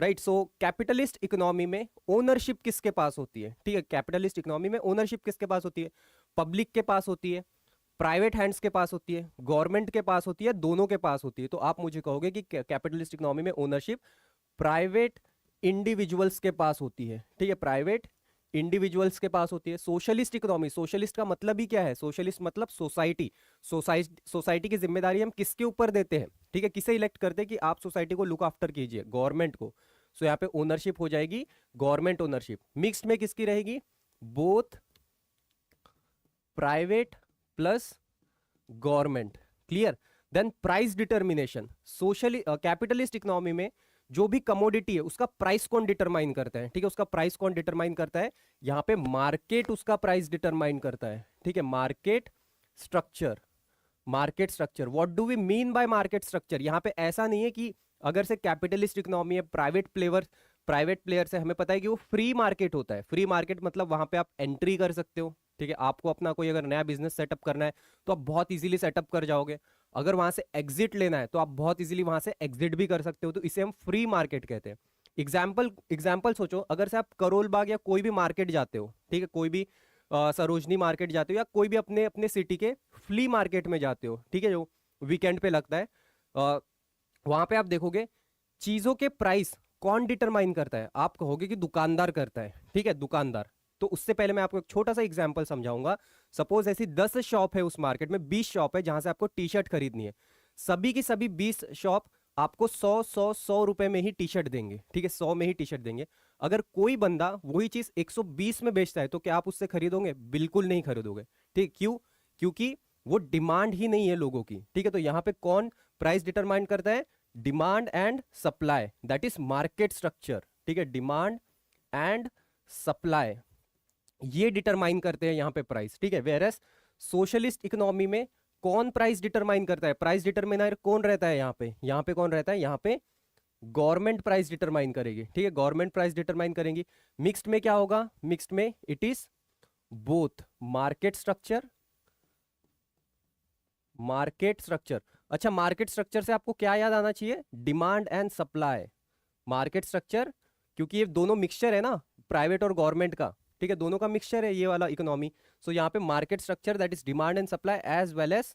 Right. सो capitalist economy में ownership किसके पास होती है? ठीक है, कैपिटलिस्ट इकोनॉमी में ओनरशिप किसके पास होती है? पब्लिक के पास होती है, प्राइवेट हैंड्स के पास होती है, गवर्नमेंट के पास होती है, दोनों के पास होती है। तो आप मुझे कहोगे कि कैपिटलिस्ट इकोनॉमी में ओनरशिप प्राइवेट इंडिविजुअल्स के पास होती है। ठीक है, प्राइवेट इंडिविजुअल्स के पास होती है। सोशलिस्ट इकोनॉमी, सोशलिस्ट का मतलब ही क्या है? सोशलिस्ट मतलब सोसाइटी। सोसाइटी की जिम्मेदारी हम किसके ऊपर देते हैं? ठीक है, किसे इलेक्ट करते हैं कि आप सोसाइटी को लुक आफ्टर कीजिए? गवर्नमेंट को। सो यहाँ पे ओनरशिप हो जाएगी गवर्नमेंट ओनरशिप। मिक्स्ड में किसकी रहेगी? Both private plus government. Clear? Then price determination, socially capitalist economy में जो भी कमोडिटी है उसका प्राइस कौन डिटरमाइन करता है? ठीक है, उसका प्राइस कौन डिटरमाइन करता है? यहां पे मार्केट उसका प्राइस डिटरमाइन करता है। ठीक है, market structure. Market structure, what do we mean by market structure? यहां पे ऐसा नहीं है कि अगर से कैपिटलिस्ट इकोनॉमी है, प्राइवेट प्लेयर से हमें पता है कि वो फ्री मार्केट होता है। फ्री मार्केट मतलब वहां पे आप एंट्री कर सकते हो। ठीक है, आपको अपना कोई अगर नया बिजनेस सेटअप करना है तो आप बहुत इजीली सेटअप कर जाओगे। अगर वहां से एग्जिट लेना है तो आप बहुत इजीली वहां से एग्जिट भी कर सकते हो। तो इसे हम फ्री मार्केट कहते हैं। एग्जाम्पल सोचो, अगर से आप करोल बाग या कोई भी मार्केट जाते हो, ठीक है, कोई भी सरोजनी मार्केट जाते हो या कोई भी अपने अपने सिटी के फ्ली मार्केट में जाते हो, ठीक है, जो वीकेंड पे लगता है, वहां पे आप देखोगे चीजों के प्राइस कौन डिटरमाइन करता है? आप कहोगे कि दुकानदार करता है। ठीक है, दुकानदार। तो उससे पहले मैं आपको एक छोटा सा एग्जांपल समझाऊंगा। सपोज ऐसी 10 शॉप है उस मार्केट में, 20 शॉप है जहां से आपको टी शर्ट खरीदनी है। सभी की सभी 20 शॉप आपको 100 रुपए में ही टी शर्ट देंगे। ठीक है, 100 में ही टी शर्ट देंगे। अगर कोई बंदा वही चीज 120 में बेचता है तो क्या आप उससे खरीदोगे? बिल्कुल नहीं खरीदोगे। ठीक, क्यों? क्योंकि वो डिमांड ही नहीं है लोगों की। ठीक है, तो यहां पे कौन प्राइस डिटरमाइन करता है? Demand and supply, that is market structure. ठीक है, डिमांड एंड सप्लाई ये डिटरमाइन करते हैं यहां पे प्राइस। ठीक है, वेरस सोशलिस्ट इकोनॉमी में कौन प्राइस डिटरमाइन करता है? प्राइस डिटरमिनर कौन रहता है यहां पे? यहां पे कौन रहता है? यहां पे गवर्नमेंट प्राइस डिटरमाइन करेगी। ठीक है, गवर्नमेंट प्राइस डिटरमाइन करेंगी। मिक्स्ड में क्या होगा? मिक्स्ड में it is both market structure, market structure. अच्छा, मार्केट स्ट्रक्चर से आपको क्या याद आना चाहिए? Demand and supply. Market structure, क्योंकि ये दोनों मिक्सचर है ना, प्राइवेट और गवर्नमेंट का। ठीक है, दोनों का मिक्सचर है ये वाला इकोनॉमी। सो यहाँ पे market structure that is demand and supply as well as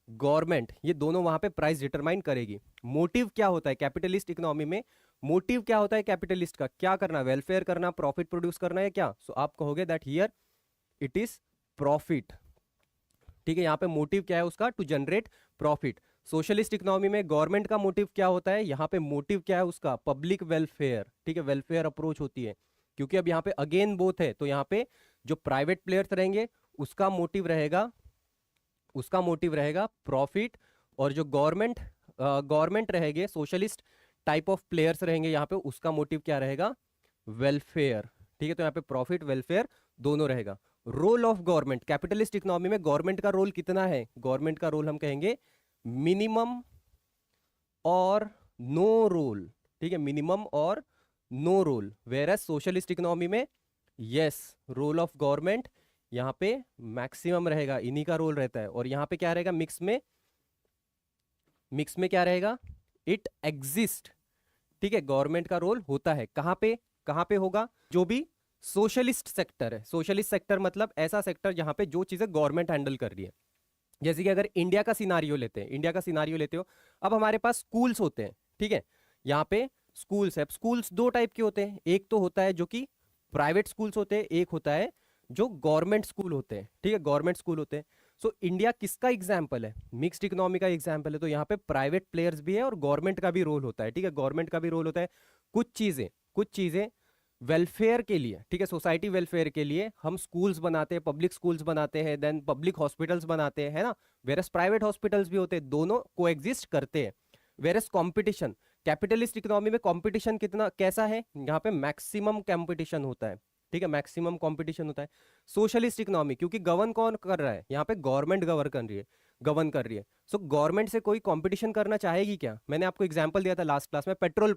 government, ये दोनों वहां पे प्राइस डिटरमाइन करेगी। मोटिव क्या होता है कैपिटलिस्ट इकोनॉमी में? मोटिव क्या होता है कैपिटलिस्ट का? क्या करना? वेलफेयर करना, प्रॉफिट प्रोड्यूस करना है क्या? सो आप कहोगे that here it is profit. ठीक है, यहाँ पे मोटिव क्या है उसका? To generate profit. Socialist economy में गवर्नमेंट का मोटिव क्या होता है? यहाँ पे मोटिव क्या है उसका? Public welfare. ठीक है, वेलफेयर अप्रोच होती है। क्योंकि अब यहाँ पे अगेन बोथ है, तो यहाँ पे जो प्राइवेट प्लेयर्स रहेंगे उसका मोटिव रहेगा प्रॉफिट, और जो गवर्नमेंट रहेंगे, सोशलिस्ट टाइप ऑफ प्लेयर्स रहेंगे यहाँ पे, उसका मोटिव क्या रहेगा? वेलफेयर। ठीक है, तो यहाँ पे प्रॉफिट वेलफेयर दोनों रहेगा। Role of government, capitalist economy में गवर्नमेंट का रोल कितना है? गवर्नमेंट का रोल हम कहेंगे मिनिमम और नो रोल। ठीक है, मिनिमम और no role. Whereas socialist economy में यस, रोल ऑफ गवर्नमेंट यहां पे मैक्सिमम रहेगा, इन्हीं का रोल रहता है। और यहां पे क्या रहेगा? मिक्स में क्या रहेगा? It exist. ठीक है, गवर्नमेंट का रोल होता है कहां पे होगा? जो भी सोशलिस्ट सेक्टर है, सोशलिस्ट सेक्टर मतलब ऐसा सेक्टर जहां पे जो चीजें गवर्नमेंट हैंडल कर रही है। जैसे कि अगर इंडिया का सिनारियो लेते हैं, इंडिया का सिनारियो लेते हो, अब हमारे पास स्कूल्स होते हैं। ठीक है, यहाँ पे स्कूल्स है। स्कूल्स दो टाइप के होते हैं, एक तो होता है जो कि प्राइवेट स्कूल्स होते हैं, एक होता है जो गवर्नमेंट स्कूल होते हैं। ठीक है, गवर्नमेंट स्कूल होते हैं। सो इंडिया किसका एग्जाम्पल है? मिक्स्ड इकोनॉमी का एग्जाम्पल है। तो यहाँ पे प्राइवेट प्लेयर्स भी है और गवर्नमेंट का भी रोल होता है। ठीक है, गवर्नमेंट का भी रोल होता है। कुछ चीजें वेलफेयर के लिए, ठीक है, सोसाइटी वेलफेयर के लिए हम स्कूल्स बनाते हैं, पब्लिक स्कूल्स बनाते हैं, देन पब्लिक हॉस्पिटल्स बनाते हैं, है ना। वेरस प्राइवेट हॉस्पिटल्स भी होते हैं, दोनों कोएग्जिस्ट करते हैं। वेरस कंपटीशन, कैपिटलिस्ट इकोनॉमी में कंपटीशन कितना कैसा है? यहाँ पे मैक्सिमम कंपटीशन होता है। ठीक है, मैक्सिमम कंपटीशन होता है। सोशलिस्ट इकोनॉमी, क्योंकि गवर्न कौन कर रहा है? यहाँ पे गवर्नमेंट गवर्न कर रही है। सो गवर्नमेंट से कोई कंपटीशन करना चाहेगी क्या? मैंने आपको एग्जांपल दिया था लास्ट क्लास में, पेट्रोल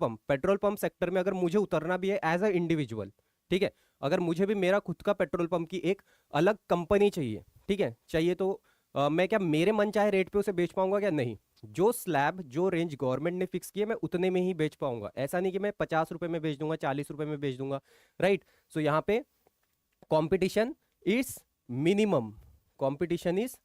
पंप सेक्टर में अगर मुझे उतरना भी है एज अ इंडिविजुअल, ठीक है, अगर मुझे भी मेरा खुद का पेट्रोल पंप की एक अलग कंपनी चाहिए, ठीक है, चाहिए, तो मैं क्या मेरे मन चाहे रेट पे उसे बेच पाऊंगा क्या? नहीं। जो स्लैब जो रेंज गवर्नमेंट ने फिक्स किया मैं उतने में ही बेच पाऊंगा। ऐसा नहीं कि मैं 50 रुपए में बेच दूंगा, 40 रुपए में बेच दूंगा, राइट। सो यहाँ पे competition is minimum, competition is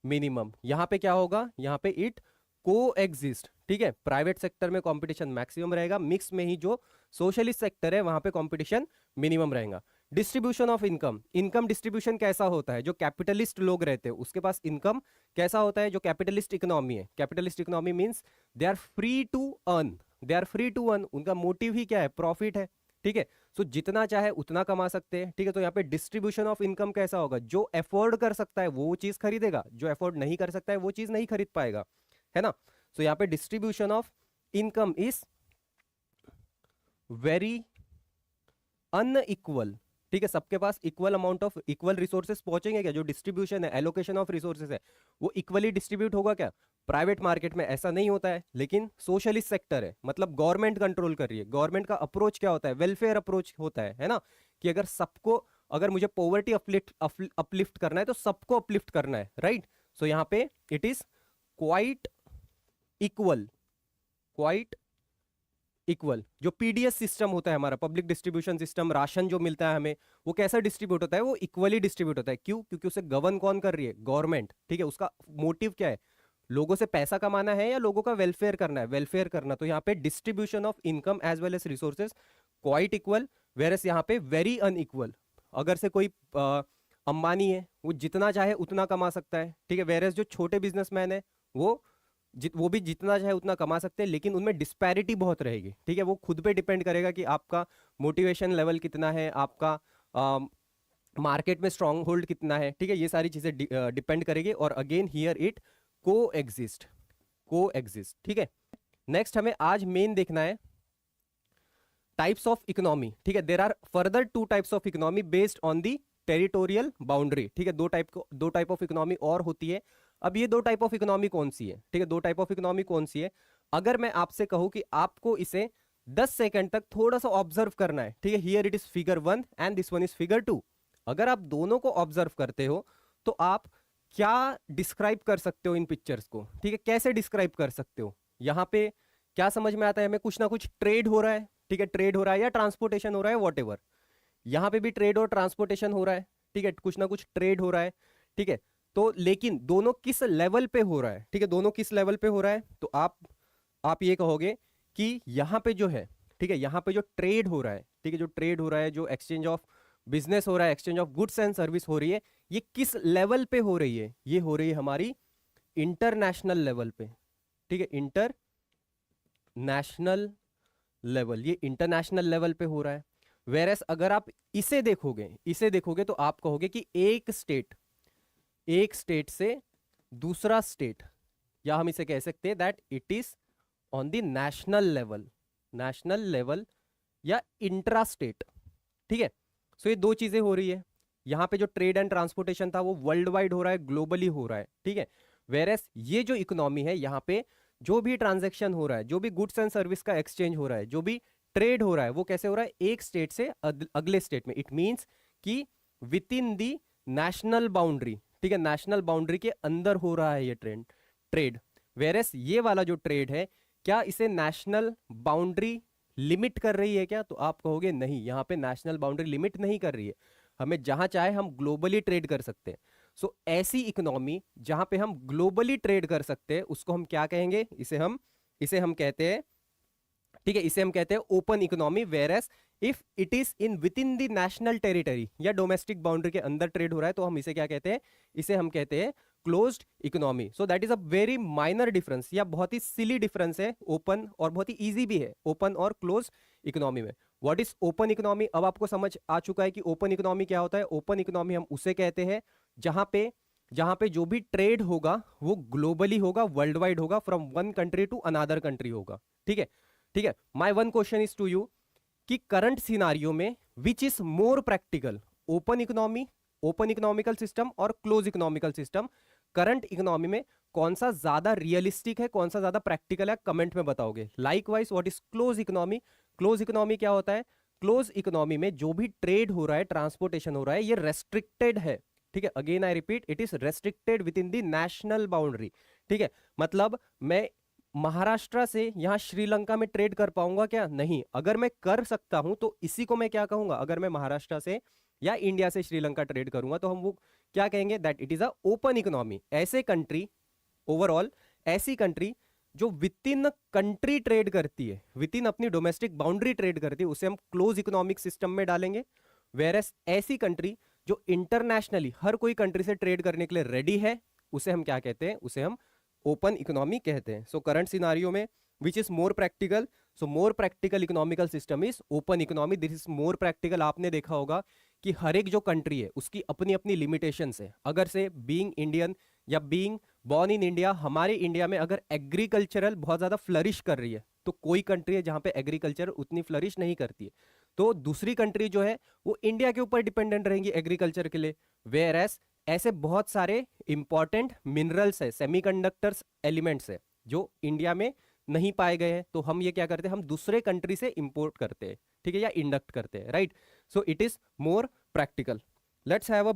minimum. यहां पे क्या होगा, यहां पे इट को एग्जिस्ट, ठीक है। प्राइवेट सेक्टर में कंपटीशन मैक्सिमम रहेगा, मिक्स में ही जो सोशलिस्ट सेक्टर है वहां पे कंपटीशन मिनिमम रहेगा। Distribution of income, income distribution कैसा होता है? जो कैपिटलिस्ट लोग रहते हैं उसके पास इनकम कैसा होता है? जो कैपिटलिस्ट इकोनॉमी है, capitalist economy means they are free to earn, they are free to earn. उनका मोटिव ही क्या है? प्रॉफिट है, ठीक है। सो जितना चाहे उतना कमा सकते हैं, ठीक है। तो यहाँ पे डिस्ट्रीब्यूशन ऑफ इनकम कैसा होगा? जो अफोर्ड कर सकता है वो चीज खरीदेगा, जो अफोर्ड नहीं कर सकता है वो चीज नहीं खरीद पाएगा, है ना। सो यहाँ पे distribution of income is very unequal, ठीक है। सबके पास equal amount of equal resources पहुंचेंगे क्या? जो डिस्ट्रीब्यूशन है, एलोकेशन ऑफ रिसोर्सेस है, वो इक्वली डिस्ट्रीब्यूट होगा क्या? प्राइवेट मार्केट में ऐसा नहीं होता है, लेकिन सोशलिस्ट सेक्टर है, मतलब गवर्नमेंट कंट्रोल कर रही है। गवर्नमेंट का अप्रोच क्या होता है? वेलफेयर अप्रोच होता है ना, कि अगर सबको, अगर मुझे पॉवर्टी अपलिफ्ट करना है तो सबको अपलिफ्ट करना है, राइट। सो यहाँ पे it is quite equal, quite equal. जो पीडीएस सिस्टम होता है हमारा, पब्लिक डिस्ट्रीब्यूशन सिस्टम, राशन जो मिलता है हमें, वो कैसा डिस्ट्रीब्यूट होता है? वो इक्वली डिस्ट्रीब्यूट होता है। क्यों? क्योंकि उसे गवर्न कौन कर रही है? गवर्नमेंट, ठीक है। उसका मोटिव क्या है? लोगों से पैसा कमाना है या लोगों का वेलफेयर करना है? वेलफेयर करना। तो यहाँ पे distribution of income as well as resources quite equal, whereas यहाँ पे वेरी अनइक्वल। अगर से कोई अंबानी है, वो जितना चाहे उतना कमा सकता है, ठीक है। वेरस जो छोटे बिजनेसमैन है वो भी जितना चाहे उतना कमा सकते हैं, लेकिन उनमें डिस्पैरिटी बहुत रहेगी, ठीक है। वो खुद पे डिपेंड करेगा कि आपका मोटिवेशन लेवल कितना है, आपका मार्केट में स्ट्रांग होल्ड कितना है, ठीक है। ये सारी चीजें डिपेंड करेगी। और अगेन हियर इट को एग्जिस्ट, को एग्जिस्ट, ठीक है। नेक्स्ट हमें आज मेन देखना है टाइप्स ऑफ इकोनॉमी, ठीक है। There are further 2 types of economy based on the territorial boundary, ठीक है। दो टाइप ऑफ इकोनॉमी और होती है। अब ये 2 टाइप ऑफ इकोनॉमी कौन सी है, ठीक है? 2 टाइप ऑफ इकोनॉमी कौन सी है? अगर मैं आपसे कहूं कि आपको इसे 10 सेकंड तक थोड़ा सा ऑब्जर्व करना है, ठीक है। Here it is figure 1 and this one is figure 2। अगर आप दोनों को ऑब्जर्व करते हो तो आप क्या डिस्क्राइब कर सकते हो इन पिक्चर्स को, ठीक है? कैसे डिस्क्राइब कर सकते हो? यहां पे क्या समझ में आता है हमें? कुछ ना कुछ ट्रेड हो रहा है, ठीक है। ट्रेड हो रहा है या ट्रांसपोर्टेशन हो रहा है, वॉट एवर। यहां पे भी ट्रेड और ट्रांसपोर्टेशन हो रहा है, ठीक है। कुछ ना कुछ ट्रेड हो रहा है, ठीक है। तो लेकिन दोनों किस लेवल पे हो रहा है, ठीक है? दोनों किस लेवल पे हो रहा है? तो आप ये कहोगे कि यहां पे जो है, ठीक है, यहां पे जो ट्रेड हो रहा है, ठीक है, जो ट्रेड हो रहा है, जो एक्सचेंज ऑफ बिजनेस हो रहा है, exchange of goods and service हो रही है, ये किस लेवल पे हो रही है? ये हो रही है हमारी इंटरनेशनल लेवल पे, ठीक है। इंटरनेशनल लेवल, ये इंटरनेशनल लेवल पे हो रहा है। वेरएस अगर आप इसे देखोगे तो आप कहोगे कि एक स्टेट से दूसरा स्टेट, या हम इसे कह सकते हैं that it is on the national level या इंट्रा स्टेट, ठीक है। सो ये 2 चीजें हो रही है। यहां पे जो ट्रेड एंड ट्रांसपोर्टेशन था वो वर्ल्ड वाइड हो रहा है, ग्लोबली हो रहा है, ठीक है। वेरएस ये जो इकोनॉमी है, यहां पे जो भी ट्रांजेक्शन हो रहा है, जो भी गुड्स एंड सर्विस का एक्सचेंज हो रहा है, जो भी ट्रेड हो रहा है, वो कैसे हो रहा है? एक स्टेट से अगले स्टेट में। इट मींस कि with in the national boundary, ठीक है, नेशनल बाउंड्री के अंदर हो रहा है ये ट्रेड। वेरएस ये वाला जो ट्रेड है, क्या इसे नेशनल बाउंड्री लिमिट कर रही है क्या? तो आप कहोगे नहीं, यहां पे नेशनल बाउंड्री लिमिट नहीं कर रही है। हमें जहां चाहे हम ग्लोबली ट्रेड कर सकते हैं। सो ऐसी इकोनॉमी जहां पे हम ग्लोबली ट्रेड कर सकते हैं उसको हम क्या कहेंगे? इसे हम कहते हैं, ठीक है, इसे हम कहते हैं open economy. Whereas if it is in with in the national territory या डोमेस्टिक बाउंड्री के अंदर ट्रेड हो रहा है तो हम इसे क्या कहते हैं? इसे हम कहते हैं closed economy. So that is a very minor difference, या बहुत ही सिली डिफरेंस है ओपन, और बहुत ही इजी भी है ओपन और क्लोज इकोनॉमी में। What is open economy? अब आपको समझ आ चुका है कि ओपन इकोनॉमी क्या होता है। ओपन इकोनॉमी हम उसे कहते हैं जहां पे जो भी ट्रेड होगा वो ग्लोबली होगा, वर्ल्ड वाइड होगा, from one country to another country होगा, ठीक है। ठीक है, my one question is to you कि करंट सिनारियो में which is more practical, open economical system और close economical system? Current economy में कौन सा ज्यादा रियलिस्टिक है, कौन सा ज्यादा प्रैक्टिकल है? कमेंट में बताओगे। Likewise what is close economy? Close economy क्या होता है? क्लोज इकोनॉमी में जो भी ट्रेड हो रहा है, ट्रांसपोर्टेशन हो रहा है, ये रेस्ट्रिक्टेड है, ठीक है, again I repeat, it is restricted with in the national boundary. ठीक है, मतलब मैं महाराष्ट्र से यहां श्रीलंका में ट्रेड कर पाऊंगा क्या? नहीं। अगर मैं कर सकता हूं तो इसी को मैं क्या कहूंगा, अगर मैं महाराष्ट्र से या इंडिया से श्रीलंका ट्रेड करूंगा तो हम वो क्या कहेंगे, that it is a open economy. ऐसे कंट्री, ओवरऑल ऐसी कंट्री जो विद इन कंट्री ट्रेड करती है, विद इन अपनी डोमेस्टिक बाउंड्री ट्रेड करती है, उसे हम क्लोज इकोनॉमिक सिस्टम में डालेंगे। वेरएस ऐसी कंट्री जो इंटरनेशनली हर कोई कंट्री से ट्रेड करने के लिए रेडी है, उसे हम क्या कहते हैं, उसे हम ओपन इकोनॉमी कहते हैं। सो करंट सिनारियो में which is more practical, so more practical economical system is open economy. This is more practical. आपने देखा होगा कि हर एक जो कंट्री है उसकी अपनी अपनी लिमिटेशंस है। अगर से बीइंग इंडियन या बीइंग बॉर्न इन इंडिया, हमारे इंडिया में अगर एग्रीकल्चरल बहुत ज्यादा फ्लरिश कर रही है, तो कोई कंट्री है जहां पे एग्रीकल्चर उतनी फ्लरिश नहीं करती है, तो दूसरी कंट्री जो है वो इंडिया के ऊपर डिपेंडेंट रहेंगी एग्रीकल्चर के लिए। वेयर एस ऐसे बहुत सारे इंपॉर्टेंट मिनरल्स है, सेमीकंडक्टर्स एलिमेंट्स है जो इंडिया में नहीं पाए गए हैं, तो हम ये क्या करते हैं, हम दूसरे कंट्री से इंपोर्ट करते हैं, ठीक है, या इंडक्ट करते हैं, right. So it is more practical. Let's have a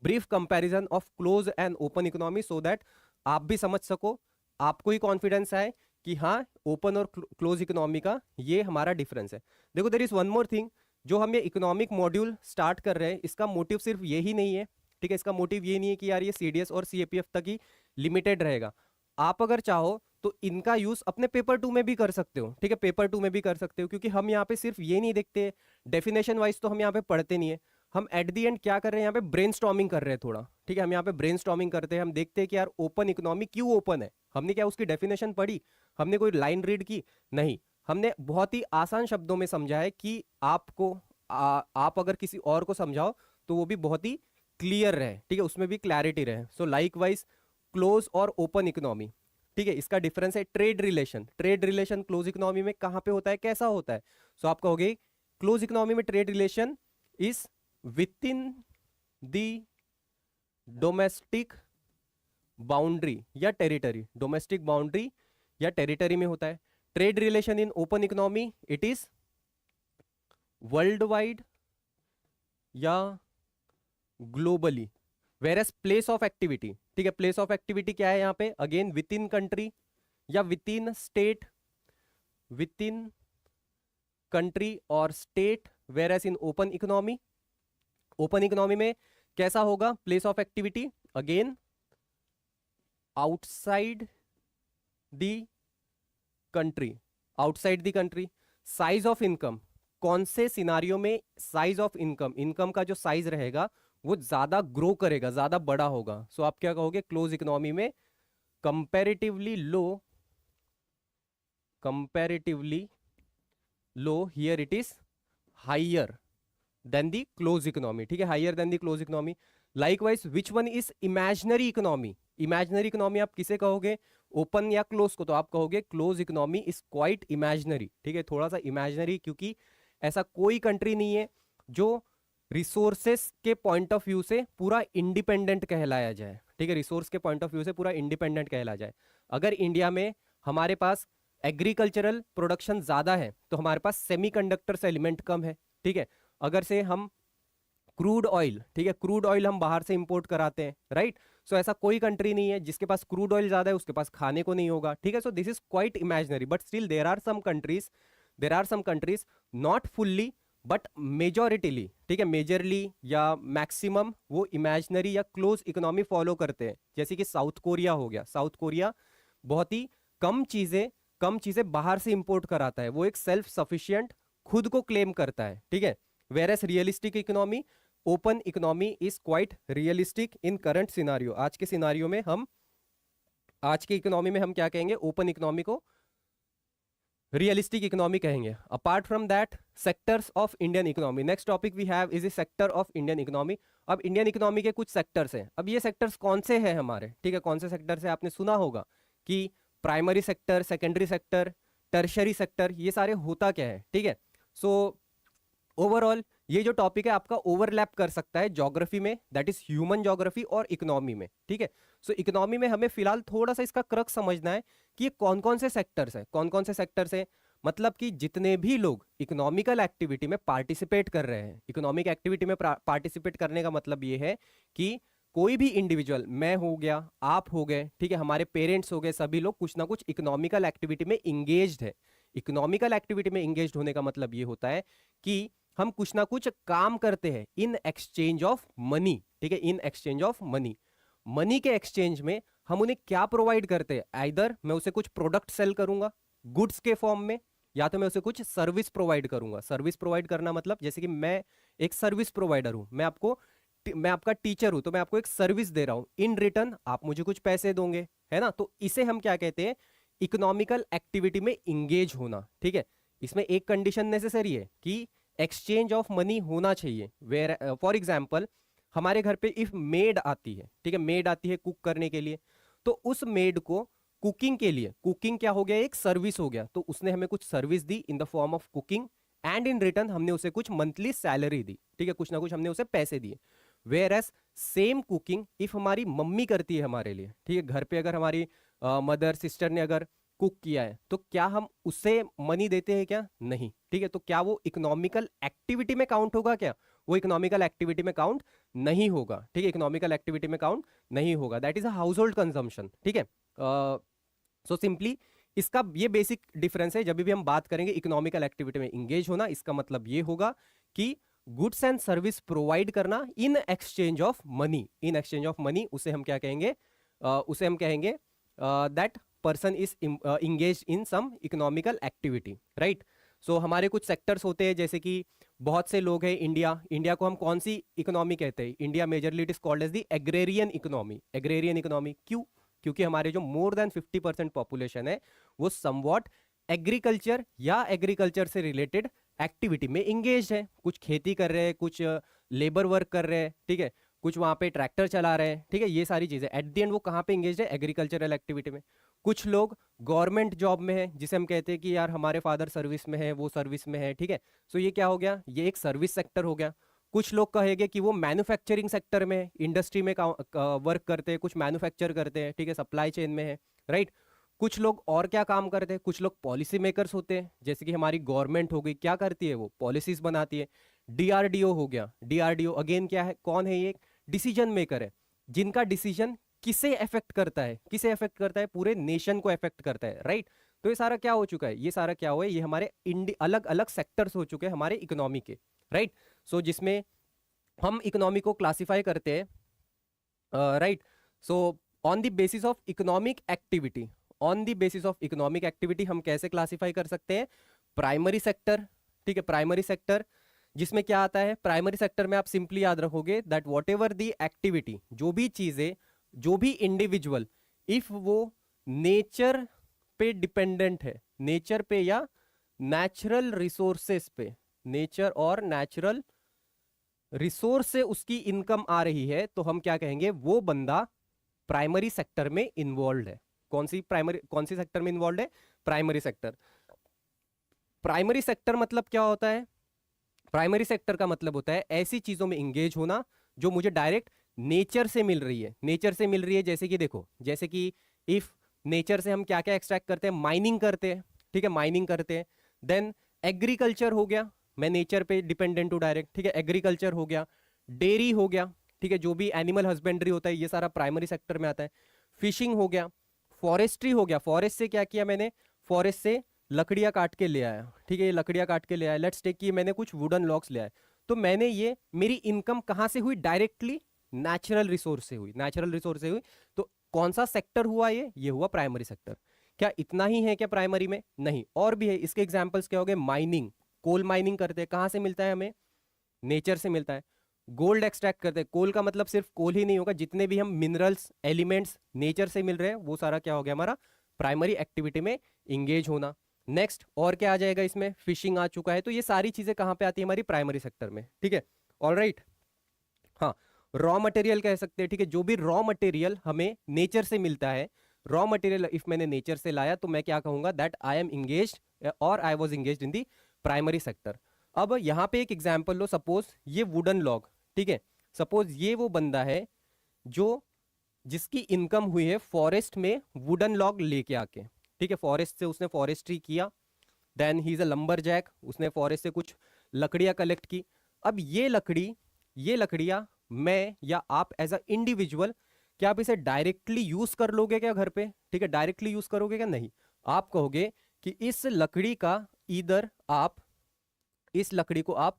brief comparison of close and open economy, so that आप भी समझ सको, आपको ही कॉन्फिडेंस आए कि हाँ ओपन और क्लोज इकोनॉमी का ये हमारा डिफरेंस है। देखो there is one more thing, जो हम ये इकोनॉमिक मॉड्यूल स्टार्ट कर रहे हैं इसका मोटिव सिर्फ यही नहीं है, ठीक है, इसका मोटिव ये नहीं है कि यार ये सीडीएस और सीएपीएफ तक ही लिमिटेड रहेगा। आप अगर चाहो तो इनका यूज अपने पेपर 2 में भी कर सकते हो, ठीक है, पेपर 2 में भी कर सकते हो, क्योंकि हम यहाँ पे सिर्फ ये नहीं देखते, डेफिनेशन वाइज तो हम यहाँ पे पढ़ते नहीं है, हम एट दी एंड क्या कर रहे हैं, यहाँ पे ब्रेनस्टॉर्मिंग कर रहे हैं थोड़ा, ठीक है, हम यहाँ पे ब्रेनस्टॉर्मिंग करते हैं, हम देखते हैं कि यार ओपन इकोनॉमी क्यों ओपन है। हमने क्या उसकी डेफिनेशन पढ़ी, हमने कोई लाइन रीड की? नहीं, हमने बहुत ही आसान शब्दों में समझा है कि आपको आप अगर किसी और को समझाओ तो वो भी बहुत ही क्लियर रहे, ठीक है, उसमें भी क्लैरिटी रहे। सो लाइक वाइज क्लोज और ओपन इकोनॉमी, ठीक है, इसका डिफरेंस है trade relation. Trade relation close economy में कहां पे होता है, कैसा होता है? सो आप कहोगे क्लोज इकोनॉमी में trade relation is within the domestic boundary या टेरिटरी, डोमेस्टिक बाउंड्री या टेरिटरी में होता है। Trade relation in open economy it is world wide या globally. Whereas place of activity, ठीक है, प्लेस ऑफ एक्टिविटी क्या है यहाँ पे, अगेन विद इन कंट्री या within state, within country और state. Whereas in open economy, open economy में कैसा होगा place of activity, again outside the country, outside the country. Size of income, कौन से scenario में size of income, income का जो size रहेगा वो ज्यादा ग्रो करेगा, ज्यादा बड़ा होगा। सो आप क्या कहोगे, क्लोज इकोनॉमी में comparatively low here it is higher than the close economy, ठीक है, higher than the close economy. Likewise which one is imaginary economy, imaginary economy आप किसे कहोगे, ओपन या क्लोज को? तो आप कहोगे close economy is quite imaginary, ठीक है, थोड़ा सा इमेजिनरी, क्योंकि ऐसा कोई कंट्री नहीं है जो रिसोर्सेस के पॉइंट ऑफ व्यू से पूरा इंडिपेंडेंट कहलाया जाए, ठीक है, रिसोर्स के पॉइंट ऑफ व्यू से पूरा इंडिपेंडेंट कहलाया जाए। अगर इंडिया में हमारे पास एग्रीकल्चरल प्रोडक्शन ज्यादा है तो हमारे पास सेमीकंडक्टर्स एलिमेंट कम है, ठीक है। अगर से हम क्रूड ऑयल, ठीक है, क्रूड ऑयल हम बाहर से इंपोर्ट कराते हैं, राइट। सो ऐसा कोई कंट्री नहीं है जिसके पास क्रूड ऑयल ज्यादा है उसके पास खाने को नहीं होगा, ठीक है। So this is quite imaginary, but still there are some countries not fully but majoritily, ठीक है, मेजरली या मैक्सिमम वो इमेजिनरी या क्लोज इकोनॉमी फॉलो करते हैं। जैसे कि साउथ कोरिया हो गया, साउथ कोरिया बहुत ही कम चीजें बाहर से इंपोर्ट कराता है, वो एक सेल्फ सफिशिएंट खुद को क्लेम करता है, ठीक है। Whereas realistic economy, open economy is quite realistic in current scenario. आज के सिनारियो में आज के इकोनॉमी में हम क्या कहेंगे, ओपन इकोनॉमी को रियलिस्टिक इकोनॉमी कहेंगे। Apart from that sectors of Indian economy, next topic we have is the sector of Indian economy. अब इंडियन इकोनॉमी के कुछ सेक्टर्स हैं। अब ये सेक्टर्स कौन से हैं हमारे, ठीक है, कौन से सेक्टर्स हैं? आपने सुना होगा कि primary sector, secondary sector, tertiary sector, ये सारे होता क्या है, ठीक है। सो ओवरऑल ये जो टॉपिक है आपका ओवरलैप कर सकता है ज्योग्राफी में, दैट इज ह्यूमन ज्योग्राफी, और इकोनॉमी में, ठीक है। सो इकोनॉमी में हमें फिलहाल थोड़ा सा इसका क्रक्स समझना है कि ये कौन कौन से सेक्टर्स हैं, कौन कौन से सेक्टर्स हैं। मतलब कि जितने भी लोग इकोनॉमिकल एक्टिविटी में पार्टिसिपेट कर रहे हैं, इकोनॉमिक एक्टिविटी में पार्टिसिपेट करने का मतलब ये है कि कोई भी इंडिविजुअल, मैं हो गया, आप हो गए, ठीक है, हमारे पेरेंट्स हो गए, सभी लोग कुछ ना कुछ इकोनॉमिकल एक्टिविटी में इंगेज्ड है। इकोनॉमिकल एक्टिविटी में इंगेज्ड होने का मतलब ये होता है कि हम कुछ ना कुछ काम करते हैं इन एक्सचेंज ऑफ मनी, ठीक है, इन एक्सचेंज ऑफ मनी। मनी के एक्सचेंज में हम उन्हें क्या प्रोवाइड करते हैं, आइदर मैं उसे कुछ प्रोडक्ट सेल करूंगा गुड्स के फॉर्म में, या तो मैं उसे कुछ सर्विस प्रोवाइड करूंगा। सर्विस प्रोवाइड करना मतलब जैसे कि मैं एक सर्विस प्रोवाइडर हूं, मैं आपका टीचर हूं, तो मैं आपको एक सर्विस दे रहा हूं, इन रिटर्न आप मुझे कुछ पैसे दोगे, है ना। तो इसे हम क्या कहते हैं, इकोनॉमिकल एक्टिविटी में इंगेज होना, ठीक है। इसमें एक कंडीशन नेसेसरी है कि एक्सचेंज ऑफ मनी होना चाहिए। वेयर फॉर एग्जाम्पल हमारे घर पे इफ मेड आती है, ठीक है, मेड आती है कुक करने के लिए, तो उस मेड को कुकिंग के लिए, कुकिंग क्या हो गया, एक सर्विस हो गया, तो उसने हमें कुछ service the in the form of cooking, and in return हमने उसे कुछ मंथली सैलरी दी, ठीक है, कुछ ना कुछ हमने उसे पैसे दिए। Whereas same cooking if हमारी मम्मी करती है हमारे लिए, ठीक है, घर पे अगर हमारी मदर सिस्टर ने अगर कुक किया है, तो क्या हम उससे मनी देते हैं क्या, नहीं, ठीक है। तो क्या वो इकोनॉमिकल एक्टिविटी में काउंट होगा, क्या वो इकोनॉमिकल एक्टिविटी में काउंट नहीं होगा, ठीक है, इकोनॉमिकल एक्टिविटी में काउंट नहीं होगा। That is a house hold consumption, ठीक है। सो सिंपली इसका ये बेसिक डिफरेंस है। जब भी हम बात करेंगे इकोनॉमिकल एक्टिविटी में इंगेज होना, इसका मतलब ये होगा कि गुड्स एंड सर्विस प्रोवाइड करना in exchange of money, in exchange of money, उसे हम क्या कहेंगे, उसे हम कहेंगे that person is engage in some economical activity, right. So हमारे कुछ सेक्टर्स होते हैं, जैसे कि बहुत से लोग हैं, इंडिया को हम कौन सी इकोनॉमी कहते हैं, India majorly it is called as the agrarian economy. Agrarian economy क्यों, क्योंकि हमारे जो मोर देन 50% पॉपुलेशन है वो समवॉट एग्रीकल्चर या एग्रीकल्चर से रिलेटेड एक्टिविटी में इंगेज है, कुछ खेती कर रहे हैं, कुछ लेबर वर्क कर रहे हैं, ठीक है, कुछ वहां पे ट्रैक्टर चला रहे हैं, ठीक है, ये सारी चीजें एट द एंड वो कहाँ पे इंगेज है, एग्रीकल्चरल एक्टिविटी में। कुछ लोग गवर्नमेंट जॉब में है, जिसे हम कहते हैं कि यार हमारे फादर सर्विस में है, वो सर्विस में है, ठीक है। सो ये क्या हो गया, ये एक सर्विस सेक्टर हो गया। कुछ लोग कहेंगे कि वो मैन्युफैक्चरिंग सेक्टर में, इंडस्ट्री में वर्क करते हैं, कुछ मैन्युफैक्चर करते हैं, ठीक है, सप्लाई चेन में है, राइट। कुछ लोग और क्या काम करते हैं, कुछ लोग पॉलिसी मेकर्स होते हैं, जैसे कि हमारी गवर्नमेंट हो गई, क्या करती है, वो पॉलिसीज बनाती है। डीआरडीओ हो गया, डीआरडीओ अगेन क्या है, कौन है ये, डिसीजन मेकर है, जिनका डिसीजन किसे अफेक्ट करता है, किसे अफेक्ट करता है, पूरे नेशन को अफेक्ट करता है, राइट। तो ये सारा क्या हो चुका है, ये सारा क्या हुआ है, ये हमारे अलग अलग सेक्टर्स हो चुके हैं हमारे इकोनॉमी के, राइट। सो जिसमें हम इकोनॉमी को क्लासिफाई करते हैं, right. So on the basis of economic activity, on the basis of economic activity हम कैसे क्लासिफाई कर सकते हैं, प्राइमरी सेक्टर, ठीक है, प्राइमरी सेक्टर जिसमें क्या आता है, प्राइमरी सेक्टर में आप सिंपली याद रखोगे that what ever the activity, जो भी चीजें, जो भी इंडिविजुअल, इफ वो नेचर पे डिपेंडेंट है, नेचर पे या नेचुरल रिसोर्सेस पे, नेचर और नेचुरल रिसोर्स से उसकी इनकम आ रही है, तो हम क्या कहेंगे, वो बंदा प्राइमरी सेक्टर में इन्वॉल्व है। कौन सी सेक्टर में इन्वॉल्व है, प्राइमरी सेक्टर। प्राइमरी सेक्टर मतलब क्या होता है, प्राइमरी सेक्टर का मतलब होता है ऐसी चीजों में इंगेज होना जो मुझे डायरेक्ट नेचर से मिल रही है, नेचर से मिल रही है। जैसे कि देखो, जैसे कि इफ नेचर से हम क्या क्या एक्सट्रैक्ट करते हैं, माइनिंग करते हैं, ठीक है, माइनिंग करते हैं। देन एग्रीकल्चर हो गया, मैं नेचर पे डिपेंडेंट हूं डायरेक्ट, ठीक है, एग्रीकल्चर हो गया। डेयरी हो गया, ठीक है, जो भी एनिमल हस्बेंड्री होता है, ये सारा प्राइमरी सेक्टर में आता है। फिशिंग हो गया, फॉरेस्ट्री हो गया, फॉरेस्ट से क्या किया मैंने, फॉरेस्ट से लकड़ियां काट के ले आया, ठीक है, ये लकड़ियां काट के ले आया। लेट्स टेक कि मैंने कुछ वुडन लॉग्स ले आए, तो मैंने ये, मेरी इनकम कहां से हुई, डायरेक्टली नेचुरल रिसोर्स से हुई, नेचुरल रिसोर्स से हुई। तो कौन सा सेक्टर हुआ, ये हुआ प्राइमरी सेक्टर। क्या इतना ही है क्या प्राइमरी में, नहीं, और भी है। इसके एग्जांपल्स क्या हो गए, माइनिंग, कोल माइनिंग करते हैं, कहां से मिलता है हमें, नेचर से मिलता है। गोल्ड एक्सट्रैक्ट करते हैं, कोल का मतलब सिर्फ कोल ही नहीं होगा, जितने भी हम मिनरल्स एलिमेंट्स नेचर से मिल रहे हैं, वो सारा क्या हो गया हमारा प्राइमरी एक्टिविटी में इंगेज होना। नेक्स्ट और क्या आ जाएगा इसमें, फिशिंग आ चुका है। तो ये सारी चीजें कहां पे आती है, हमारी प्राइमरी सेक्टर में, ठीक है, ऑलराइट। हाँ, रॉ मटेरियल कह सकते हैं, ठीक है, जो भी रॉ मटेरियल हमें नेचर से मिलता है, रॉ मटेरियल इफ मैंने नेचर से लाया, तो मैं क्या कहूंगा, दैट आई एम इंगेज और I was engage in the primary sector. अब यहां पे एक एग्जाम्पल लो, सपोज ये वुडन लॉग, ठीक है, सपोज ये वो बंदा है जो, जिसकी इनकम हुई है फॉरेस्ट में वुडन लॉग लेके आके, ठीक है, फॉरेस्ट से उसने फॉरेस्ट्री किया, then he is a lumberjack, उसने फॉरेस्ट से कुछ लकड़ियां कलेक्ट की। अब ये लकड़ियां मैं या आप एज अ इंडिविजुअल, क्या आप इसे डायरेक्टली यूज कर लोगे क्या घर पे? ठीक है, डायरेक्टली यूज करोगे क्या? नहीं। आप कहोगे कि इस लकड़ी का इधर आप, इस लकड़ी को आप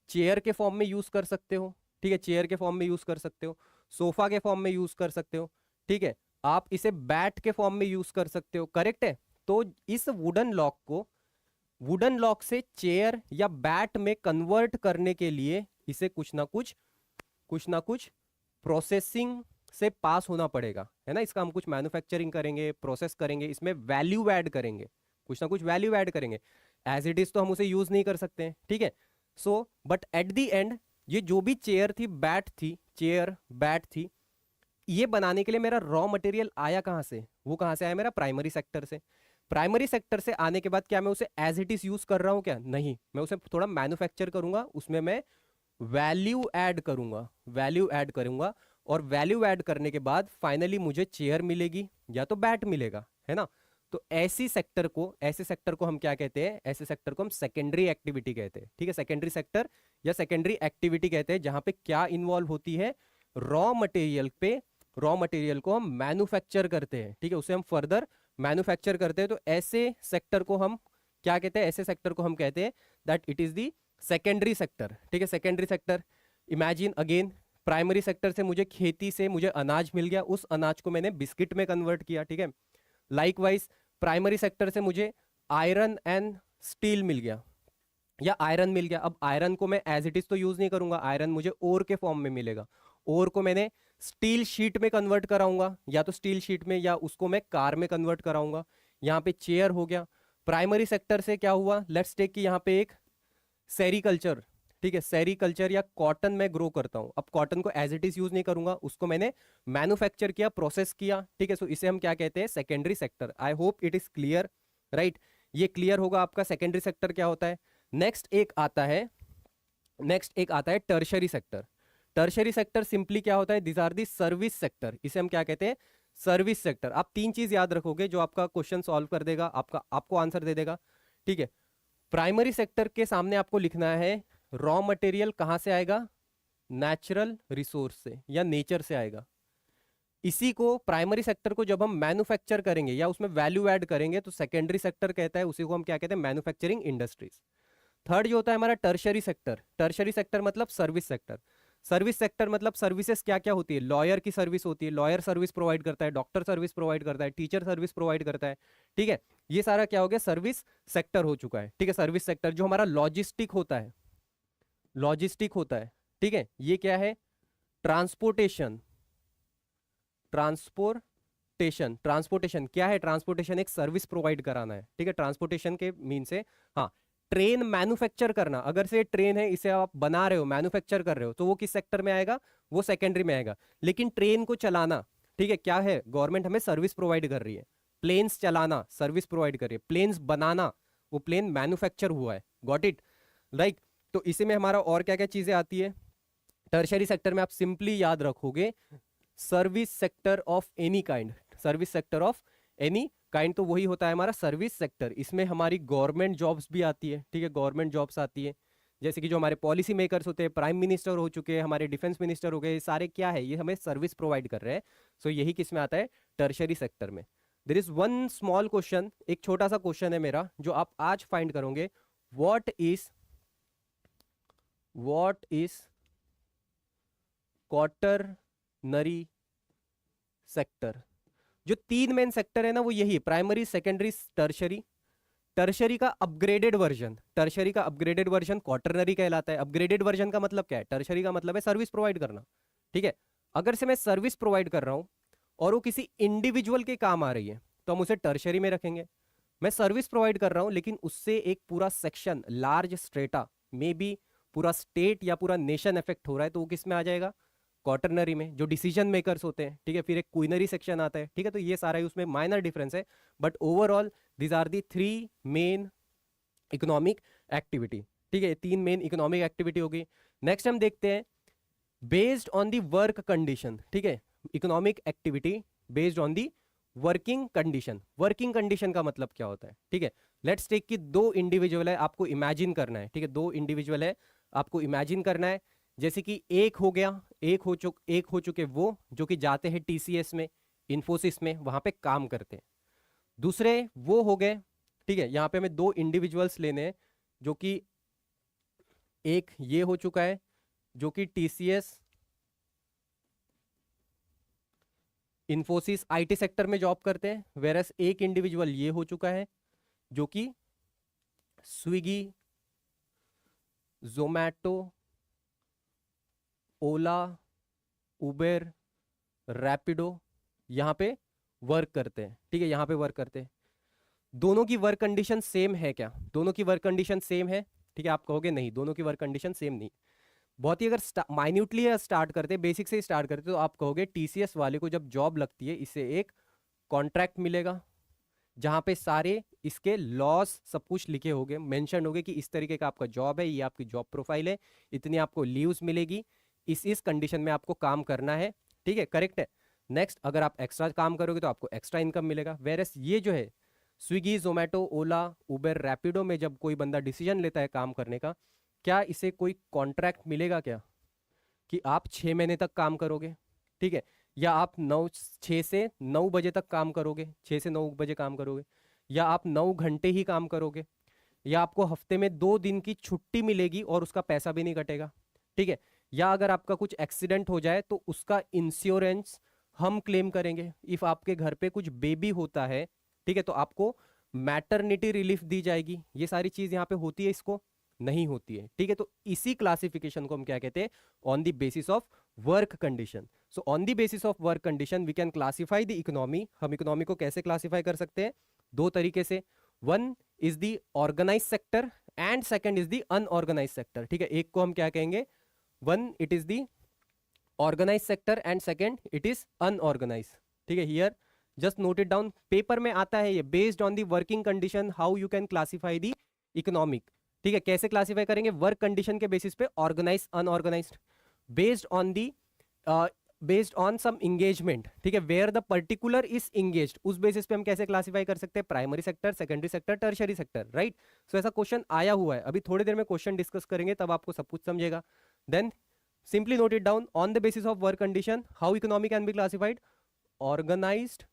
चेयर के फॉर्म में यूज कर सकते हो। ठीक है, चेयर के फॉर्म में यूज कर सकते हो, सोफा के फॉर्म में यूज कर सकते हो। ठीक है, आप इसे बैट के फॉर्म में यूज कर सकते हो। करेक्ट है। तो इस वुडन लॉक को, वुडन लॉक से चेयर या बैट में कन्वर्ट करने के लिए इसे कुछ ना कुछ प्रोसेसिंग से पास होना पड़ेगा, है ना। इसका हम कुछ मैन्युफैक्चरिंग करेंगे, प्रोसेस करेंगे, इसमें वैल्यू ऐड करेंगे, कुछ ना कुछ वैल्यू ऐड करेंगे। एज इट इज तो हम उसे यूज नहीं कर सकते हैं। ठीक है, so but at the end ये जो भी चेयर थी, बैट थी, चेयर बैट थी, ये बनाने के लिए मेरा रॉ मटेरियल आया कहां से? वो कहां से आया? मेरा प्राइमरी सेक्टर से। प्राइमरी सेक्टर से आने के बाद क्या मैं उसे एज इट इज यूज कर रहा हूं क्या? नहीं, मैं उसे थोड़ा मैन्युफैक्चर करूंगा, उसमें मैं वैल्यू ऐड करूंगा, वैल्यू ऐड करूंगा, और वैल्यू ऐड करने के बाद फाइनली मुझे चेयर मिलेगी या तो बैट मिलेगा, है ना। तो ऐसे सेक्टर को हम क्या कहते हैं? ऐसे सेक्टर को हम सेकेंडरी एक्टिविटी कहते हैं। ठीक है, सेकेंडरी सेक्टर या सेकेंडरी एक्टिविटी कहते हैं, जहां पे क्या इन्वॉल्व होती है? रॉ मटेरियल पे, रॉ मटेरियल को हम मैन्युफैक्चर करते हैं। ठीक है, उसे हम फर्दर मैन्युफैक्चर करते हैं। तो ऐसे सेक्टर को हम क्या कहते हैं? ऐसे सेक्टर को हम कहते हैं that it is the secondary sector. ठीक है, secondary sector. Imagine again, primary sector से मुझे खेती से मुझे अनाज मिल गया, उस अनाज को मैंने बिस्किट में कन्वर्ट किया। ठीक है, लाइकवाइज प्राइमरी सेक्टर से मुझे आयरन एंड स्टील मिल गया या आयरन मिल गया। अब आयरन को मैं एज इट इज तो यूज नहीं करूंगा, आयरन मुझे ओर के फॉर्म में मिलेगा। ओर को मैंने स्टील शीट में कन्वर्ट कराऊंगा, या तो स्टील शीट में या उसको मैं कार में कन्वर्ट कराऊंगा। यहाँ पे चेयर हो गया। प्राइमरी सेक्टर से क्या हुआ? लेट्स टेक कि यहाँ पे एक सेरीकल्चर, ठीक है, सेरीकल्चर या कॉटन में ग्रो करता हूं। अब कॉटन को एज इट इज यूज नहीं करूंगा, उसको मैंने मैन्युफैक्चर किया, प्रोसेस किया। ठीक है, सो इसे हम क्या कहते हैं? Secondary sector. I hope it is clear, right. ये क्लियर होगा आपका सेकेंडरी सेक्टर क्या होता है। नेक्स्ट एक आता है tertiary sector. Tertiary sector simply क्या होता है? This are the service sector. इसे हम क्या कहते हैं? Service sector. आप तीन चीज याद रखोगे जो आपका क्वेश्चन सॉल्व कर देगा, आपको आंसर दे देगा। ठीक है, प्राइमरी सेक्टर के सामने आपको लिखना है रॉ मटेरियल कहां से आएगा? नेचुरल रिसोर्स से या नेचर से आएगा। इसी को प्राइमरी सेक्टर को जब हम मैन्युफैक्चर करेंगे या उसमें वैल्यू ऐड करेंगे तो सेकेंडरी सेक्टर कहता है, उसी को हम क्या कहते हैं? Manufacturing industries. थर्ड जो होता है हमारा टर्शरी सेक्टर। टर्शरी सेक्टर मतलब सर्विस सेक्टर। सर्विस सेक्टर मतलब सर्विसेज क्या क्या होती है? लॉयर की सर्विस होती है, लॉयर सर्विस प्रोवाइड करता है, डॉक्टर सर्विस प्रोवाइड करता है, टीचर सर्विस प्रोवाइड करता है। ठीक है, ये सारा क्या हो गया? सर्विस सेक्टर हो चुका है। ठीक है, सर्विस सेक्टर जो हमारा लॉजिस्टिक होता है, लॉजिस्टिक होता है। ठीक है, ये क्या है? ट्रांसपोर्टेशन। ट्रांसपोर्टेशन, ट्रांसपोर्टेशन क्या है? ट्रांसपोर्टेशन एक सर्विस प्रोवाइड कराना है। ठीक है, ट्रांसपोर्टेशन के मीन से, हाँ, ट्रेन मैन्युफैक्चर करना। अगर से ट्रेन है, इसे आप बना रहे हो, मैन्युफैक्चर कर रहे हो, तो वो किस सेक्टर में आएगा? वो सेकेंडरी में आएगा। लेकिन ट्रेन को चलाना, ठीक है, क्या है? गवर्नमेंट हमें सर्विस प्रोवाइड कर रही है। प्लेन्स चलाना सर्विस प्रोवाइड कर रही है, प्लेन्स बनाना, वो प्लेन मैन्युफैक्चर हुआ है। Got it, right. तो इसी में हमारा और क्या क्या चीजें आती है? टर्शरी सेक्टर में आप सिंपली याद रखोगे service sector of any kind, service sector of any kind, तो वही होता है हमारा सर्विस सेक्टर। इसमें हमारी गवर्नमेंट जॉब्स भी आती है। ठीक है, गवर्नमेंट जॉब्स आती है, जैसे कि जो हमारे पॉलिसी मेकर्स होते हैं, प्राइम मिनिस्टर हो चुके हैं, हमारे डिफेंस मिनिस्टर हो गए, सारे क्या है? ये हमें सर्विस प्रोवाइड कर रहे हैं। सो यही किस में आता है? टर्शरी सेक्टर में। There is one small question, एक छोटा सा क्वेश्चन है मेरा जो आप आज फाइंड करोगे। What is quaternary sector? जो तीन मेन सेक्टर है ना, वो यही, प्राइमरी, सेकेंडरी, टर्शरी। टर्शरी का अपग्रेडेड वर्जन, टर्शरी का अपग्रेडेड वर्जन क्वाटरनरी कहलाता है। अपग्रेडेड वर्जन का मतलब क्या है? टर्शरी का मतलब है सर्विस प्रोवाइड करना। ठीक है, अगर से मैं सर्विस प्रोवाइड कर रहा हूं और वो किसी इंडिविजुअल के काम आ रही है तो हम उसे टर्शरी में रखेंगे। मैं सर्विस प्रोवाइड कर रहा हूं लेकिन उससे एक पूरा section, large strata, may be पूरा स्टेट या पूरा नेशन इफेक्ट हो रहा है, तो वो किस में आ जाएगा? क्वाटरनरी में, जो डिसीजन मेकर्स होते हैं। ठीक है, फिर एक क्वीनरी सेक्शन आता है। ठीक है, तो ये सारा ही उसमें माइनर डिफरेंस है, but overall these are the three main economic activity. ठीक है, तीन मेन इकोनॉमिक एक्टिविटी होगी। नेक्स्ट हम देखते हैं based on the work condition. ठीक है, economic activity based on the working condition. Working condition का मतलब क्या होता है? ठीक है, लेट्स टेक कि दो इंडिविजुअल है, आपको इमेजिन करना है, ठीक है, दो इंडिविजुअल है, आपको इमेजिन करना है, जैसे कि एक हो गया, एक हो चुके वो जो कि जाते हैं टीसीएस में, इंफोसिस में, वहां पे काम करते हैं। दूसरे वो हो गए, ठीक है, यहां पे हमें दो इंडिविजुअल्स लेने हैं, जो कि एक ये हो चुका है जो कि टीसीएस इंफोसिस आईटी सेक्टर में जॉब करते हैं, वेरस एक इंडिविजुअल ये हो चुका है जो कि स्विगी, जोमैटो, ओला, उबेर, रैपिडो यहां पे वर्क करते हैं, ठीक है, यहां पे वर्क करते हैं। दोनों की वर्क कंडीशन सेम है क्या? दोनों की वर्क कंडीशन सेम है, ठीक है, आप कहोगे नहीं, दोनों की वर्क कंडीशन सेम नहीं। बहुत ही अगर माइन्यूटली स्टार्ट करते, बेसिक से स्टार्ट करते, तो आप कहोगे टीसीएस वाले को जब जॉब लगती है, इसे एक कॉन्ट्रैक्ट मिलेगा जहां पे सारे इसके लॉस सब कुछ लिखे होंगे, मेंशन होंगे कि इस तरीके का आपका जॉब है, ये आपकी जॉब प्रोफाइल है, इतनी आपको लीव्स मिलेगी, इस कंडीशन में आपको काम करना है, ठीक है, करेक्ट है। नेक्स्ट, अगर आप एक्स्ट्रा काम करोगे तो आपको एक्स्ट्रा इनकम मिलेगा। वेरस ये जो है स्विगी, जोमेटो, ओला, उबर, रैपिडो में जब कोई बंदा डिसीजन लेता है काम करने का, क्या इसे कोई कॉन्ट्रैक्ट मिलेगा क्या कि आप 6 महीने तक काम करोगे, ठीक है, या आप 6 से 9 बजे तक काम करोगे, 6 से 9 बजे काम करोगे, या आप 9 घंटे ही काम करोगे, या आपको हफ्ते में 2 दिन की छुट्टी मिलेगी और उसका पैसा भी नहीं कटेगा, ठीक है, या अगर आपका कुछ एक्सीडेंट हो जाए तो उसका इंश्योरेंस हम क्लेम करेंगे। इफ आपके घर पे कुछ बेबी होता है, ठीक है, तो आपको मैटरनिटी रिलीफ दी जाएगी। ये सारी चीज यहाँ पे होती है, इसको नहीं होती है, ठीक है। तो इसी क्लासिफिकेशन को हम क्या कहते हैं? On the basis of work condition. So on the basis of work condition we can classify the economy. हम इकोनॉमी को कैसे क्लासिफाई कर सकते हैं? दो तरीके से। One is the organise sector and second is the unorganise sector, ठीक है। एक को हम क्या कहेंगे? One it is the organise sector and second it is unorganise, ठीक है। Here just note it down, paper में आता है ये, based on the working condition how you can classify the economic, ठीक है। कैसे क्लासिफाई करेंगे? वर्क कंडीशन के बेसिस पे, organise unorganised, based on the based on some engagement, ठीक है, where the particular is engaged, उस बेसिस पे हम कैसे क्लासिफाई कर सकते हैं? Primary sector, secondary sector, tertiary sector, right. So ऐसा क्वेश्चन आया हुआ है, अभी थोड़ी देर में क्वेश्चन डिस्कस करेंगे, तब आपको सब कुछ समझेगा। Then simply note it down, on the basis of work condition how economy can be classified: organized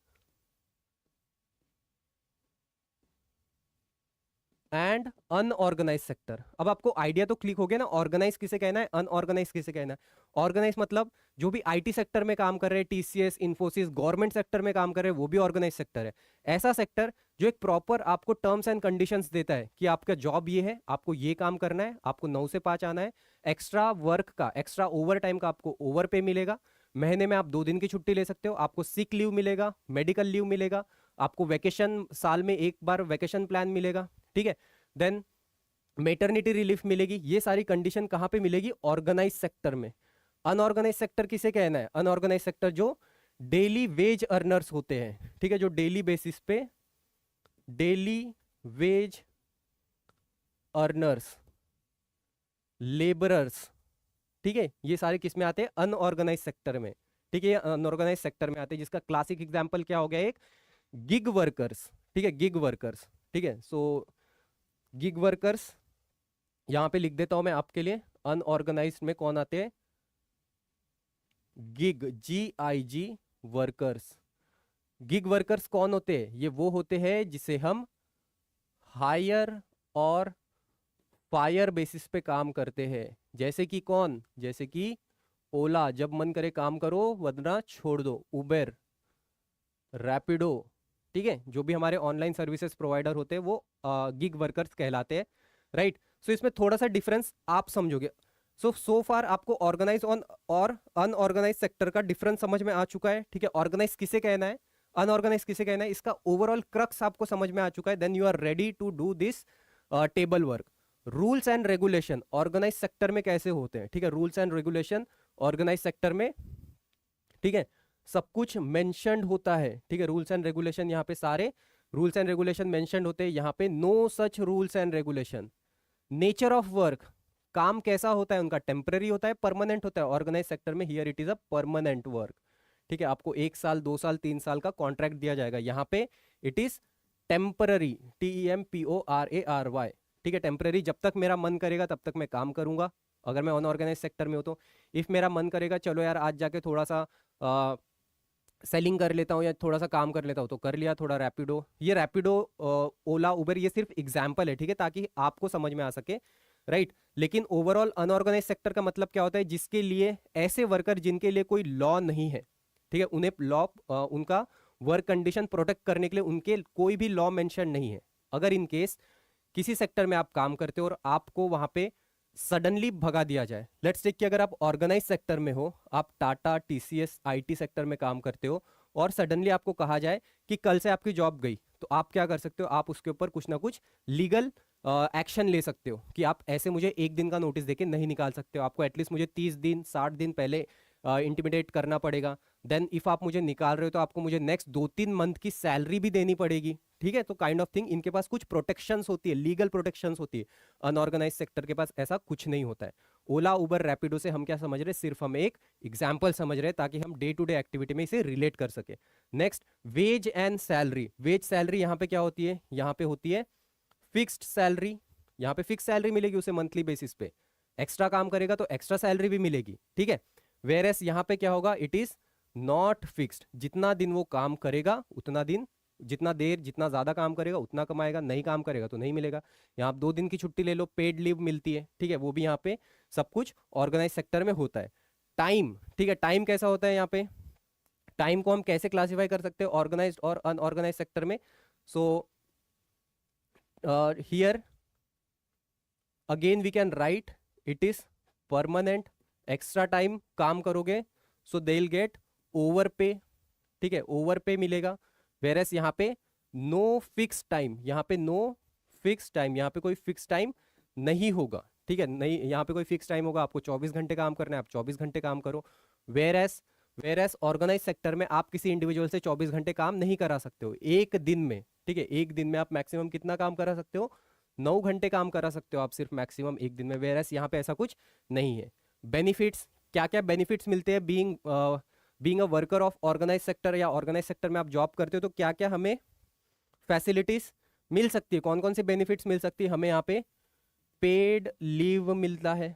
and unorganise sector. अब आपको आइडिया तो क्लिक हो गया ना, ऑर्गेनाइज किसे कहना है, अनऑर्गेनाइज किसे कहना है। ऑर्गेनाइज मतलब जो भी आईटी सेक्टर में काम कर रहे हैं, टीसीएस, इंफोसिस, गवर्नमेंट सेक्टर में काम कर रहे हैं, वो भी ऑर्गेनाइज सेक्टर है। ऐसा सेक्टर जो एक प्रॉपर आपको टर्म्स एंड कंडीशंस देता है कि आपका जॉब ये है, आपको ये काम करना है, आपको 9 से 5 आना है, एक्स्ट्रा वर्क का, एक्स्ट्रा ओवर टाइम का आपको ओवर पे मिलेगा, महीने में आप 2 दिन की छुट्टी ले सकते हो, आपको सिक लीव मिलेगा, मेडिकल लीव मिलेगा, आपको वैकेशन, साल में एक बार वैकेशन प्लान मिलेगा, ठीक है। देन मेटर्निटी रिलीफ मिलेगी। ये सारी कंडीशन कहां पे मिलेगी? ऑर्गेनाइज सेक्टर में। अनऑर्गेनाइज सेक्टर किसे कहना है? अनऑर्गेनाइज सेक्टर जो डेली वेज अर्नर्स होते हैं, ठीक है, जो डेली बेसिस पे डेली वेज अर्नर्स, लेबरर्स, ठीक है, ये सारे किस में आते हैं? अनऑर्गेनाइज सेक्टर में, ठीक है, ये अनऑर्गेनाइज सेक्टर में आते हैं, जिसका क्लासिक एग्जांपल क्या हो गया? एक गिग वर्कर्स, ठीक है, गिग वर्कर्स, ठीक है। सो गिग वर्कर्स यहां पे लिख देता हूं मैं आपके लिए। अनऑर्गेनाइज्ड में कौन आते हैं? Gig, GIG workers. Gig workers कौन होते हैं? ये वो होते हैं जिसे हम हायर और फायर बेसिस पे काम करते हैं। जैसे कि कौन? जैसे कि ओला, जब मन करे काम करो वरना छोड़ दो। उबेर, रैपिडो, ठीक है, जो भी हमारे ऑनलाइन सर्विसेज प्रोवाइडर होते हैं वो गिग वर्कर्स कहलाते हैं, राइट। सो इसमें थोड़ा सा डिफरेंस आप समझोगे। सो फार आपको ऑर्गेनाइज ऑन और अनऑर्गेनाइज सेक्टर का डिफरेंस समझ में आ चुका है, ठीक है। ऑर्गेनाइज किसे कहना है, अनऑर्गेनाइज किसे कहना है, इसका ओवरऑल क्रक्स आपको समझ में आ चुका है। Then you are ready to do this table work. Rules and regulation organise sector में कैसे होते हैं, ठीक है, rules and regulation organise sector में, ठीक है, सब कुछ मेंशन्ड होता है, ठीक है। रूल्स एंड रेगुलेशन, यहाँ पे सारे रूल्स एंड रेगुलेशन मेंशन्ड होते हैं। यहाँ पे no such rules and regulation. Nature of work, काम कैसा होता है उनका? टेम्पररी होता है, परमानेंट होता है? ऑर्गेनाइज सेक्टर में here it is a permanent work, ठीक है। आपको 1 साल, 2 साल, 3 साल का कॉन्ट्रैक्ट दिया जाएगा। यहाँ पे इट इज टेम्पररी, TEMPORARY, ठीक है, टेम्पररी, जब तक मेरा मन करेगा तब तक मैं काम करूंगा, अगर मैं अनऑर्गेनाइज सेक्टर में हो तो। इफ मेरा मन करेगा चलो यार आज जाके थोड़ा सा सेलिंग कर लेता हूँ या थोड़ा सा काम कर लेता हूँ, तो कर लिया, थोड़ा रैपिडो, ये रैपिडो, ओला, उबर, ये सिर्फ एग्जाम्पल है, ठीक है, ताकि आपको समझ में आ सके, राइट। लेकिन ओवरऑल अनऑर्गेनाइज सेक्टर का मतलब क्या होता है, जिसके लिए ऐसे वर्कर जिनके लिए कोई लॉ नहीं है, ठीक है, उन्हें लॉ, उनका वर्क कंडीशन प्रोटेक्ट करने के लिए उनके कोई भी लॉ मेंशन नहीं है। अगर इन केस किसी सेक्टर में आप काम करते हो और आपको वहां पे सडनली भगा दिया जाए, लेट्स टेक कि अगर आप ऑर्गेनाइज सेक्टर में हो, आप टाटा, TCS, IT सेक्टर में काम करते हो, और सडनली आपको कहा जाए कि कल से आपकी जॉब गई, तो आप क्या कर सकते हो, आप उसके ऊपर कुछ ना कुछ लीगल एक्शन ले सकते हो कि आप ऐसे मुझे एक दिन का नोटिस देके नहीं निकाल सकते हो, आपको एटलीस्ट मुझे 30 दिन 60 दिन पहले इंटिमिडेट करना पड़ेगा। देन इफ आप मुझे निकाल रहे हो तो आपको मुझे नेक्स्ट 2-3 मंथ की सैलरी भी देनी पड़ेगी, ठीक है। तो काइंड ऑफ थिंग, इनके पास कुछ प्रोटेक्शंस होती है, लीगल प्रोटेक्शंस होती है। अनऑर्गेनाइज सेक्टर के पास ऐसा कुछ नहीं होता है। ओला, उबर, रैपिडो से हम क्या समझ रहे हैं, सिर्फ हम एक एग्जाम्पल समझ रहे हैं ताकि हम डे टू डे एक्टिविटी में इसे रिलेट कर सके। Next, wage and salary. Wage salary यहाँ पे क्या होती है, यहाँ पे होती है फिक्स्ड सैलरी, यहाँ पे फिक्स सैलरी मिलेगी उसे मंथली बेसिस पे, एक्स्ट्रा काम करेगा तो एक्स्ट्रा सैलरी भी मिलेगी, ठीक है। वेरएस यहाँ पे क्या होगा, इट इज नॉट फिक्स्ड, जितना दिन वो काम करेगा उतना दिन, जितना देर, जितना ज्यादा काम करेगा उतना कमाएगा, नहीं काम करेगा तो नहीं मिलेगा। यहाँ आप 2 दिन की छुट्टी ले लो, पेड लीव मिलती है, ठीक है, वो भी यहाँ पे सब कुछ ऑर्गेनाइज सेक्टर में होता है। टाइम, ठीक है, टाइम कैसा होता है यहाँ पे, टाइम को हम कैसे क्लासिफाई कर सकते हैं ऑर्गेनाइज्ड और अनऑर्गेनाइज सेक्टर में। So here again we can write it is permanent, extra time काम करोगे so they will get over pay, ठीक है, ओवर पे मिलेगा। वेरएस यहाँ पे नो फिक्स टाइम, यहाँ पे नो फिक्स टाइम, यहाँ पे कोई फिक्स टाइम नहीं होगा, ठीक है, नहीं, यहाँ पे कोई फिक्स टाइम होगा, आपको 24 घंटे काम करना है, आप 24 घंटे काम करो। वेरएस वेरएस ऑर्गेनाइज सेक्टर में आप किसी इंडिविजुअल से 24 घंटे काम नहीं करा सकते हो एक दिन में, ठीक है, एक दिन में आप मैक्सिमम कितना काम करा सकते हो, 9 घंटे काम करा सकते हो आप सिर्फ मैक्सिमम एक दिन में। वेरएस यहाँ पे ऐसा कुछ नहीं है। बेनिफिट्स, क्या क्या बेनिफिट्स मिलते हैं being a worker of organise sector, या ऑर्गेनाइज सेक्टर में आप जॉब करते हो तो क्या क्या हमें फैसिलिटीज मिल सकती है, कौन कौन सी बेनिफिट्स मिल सकती है हमें। यहाँ पे पेड लीव मिलता है,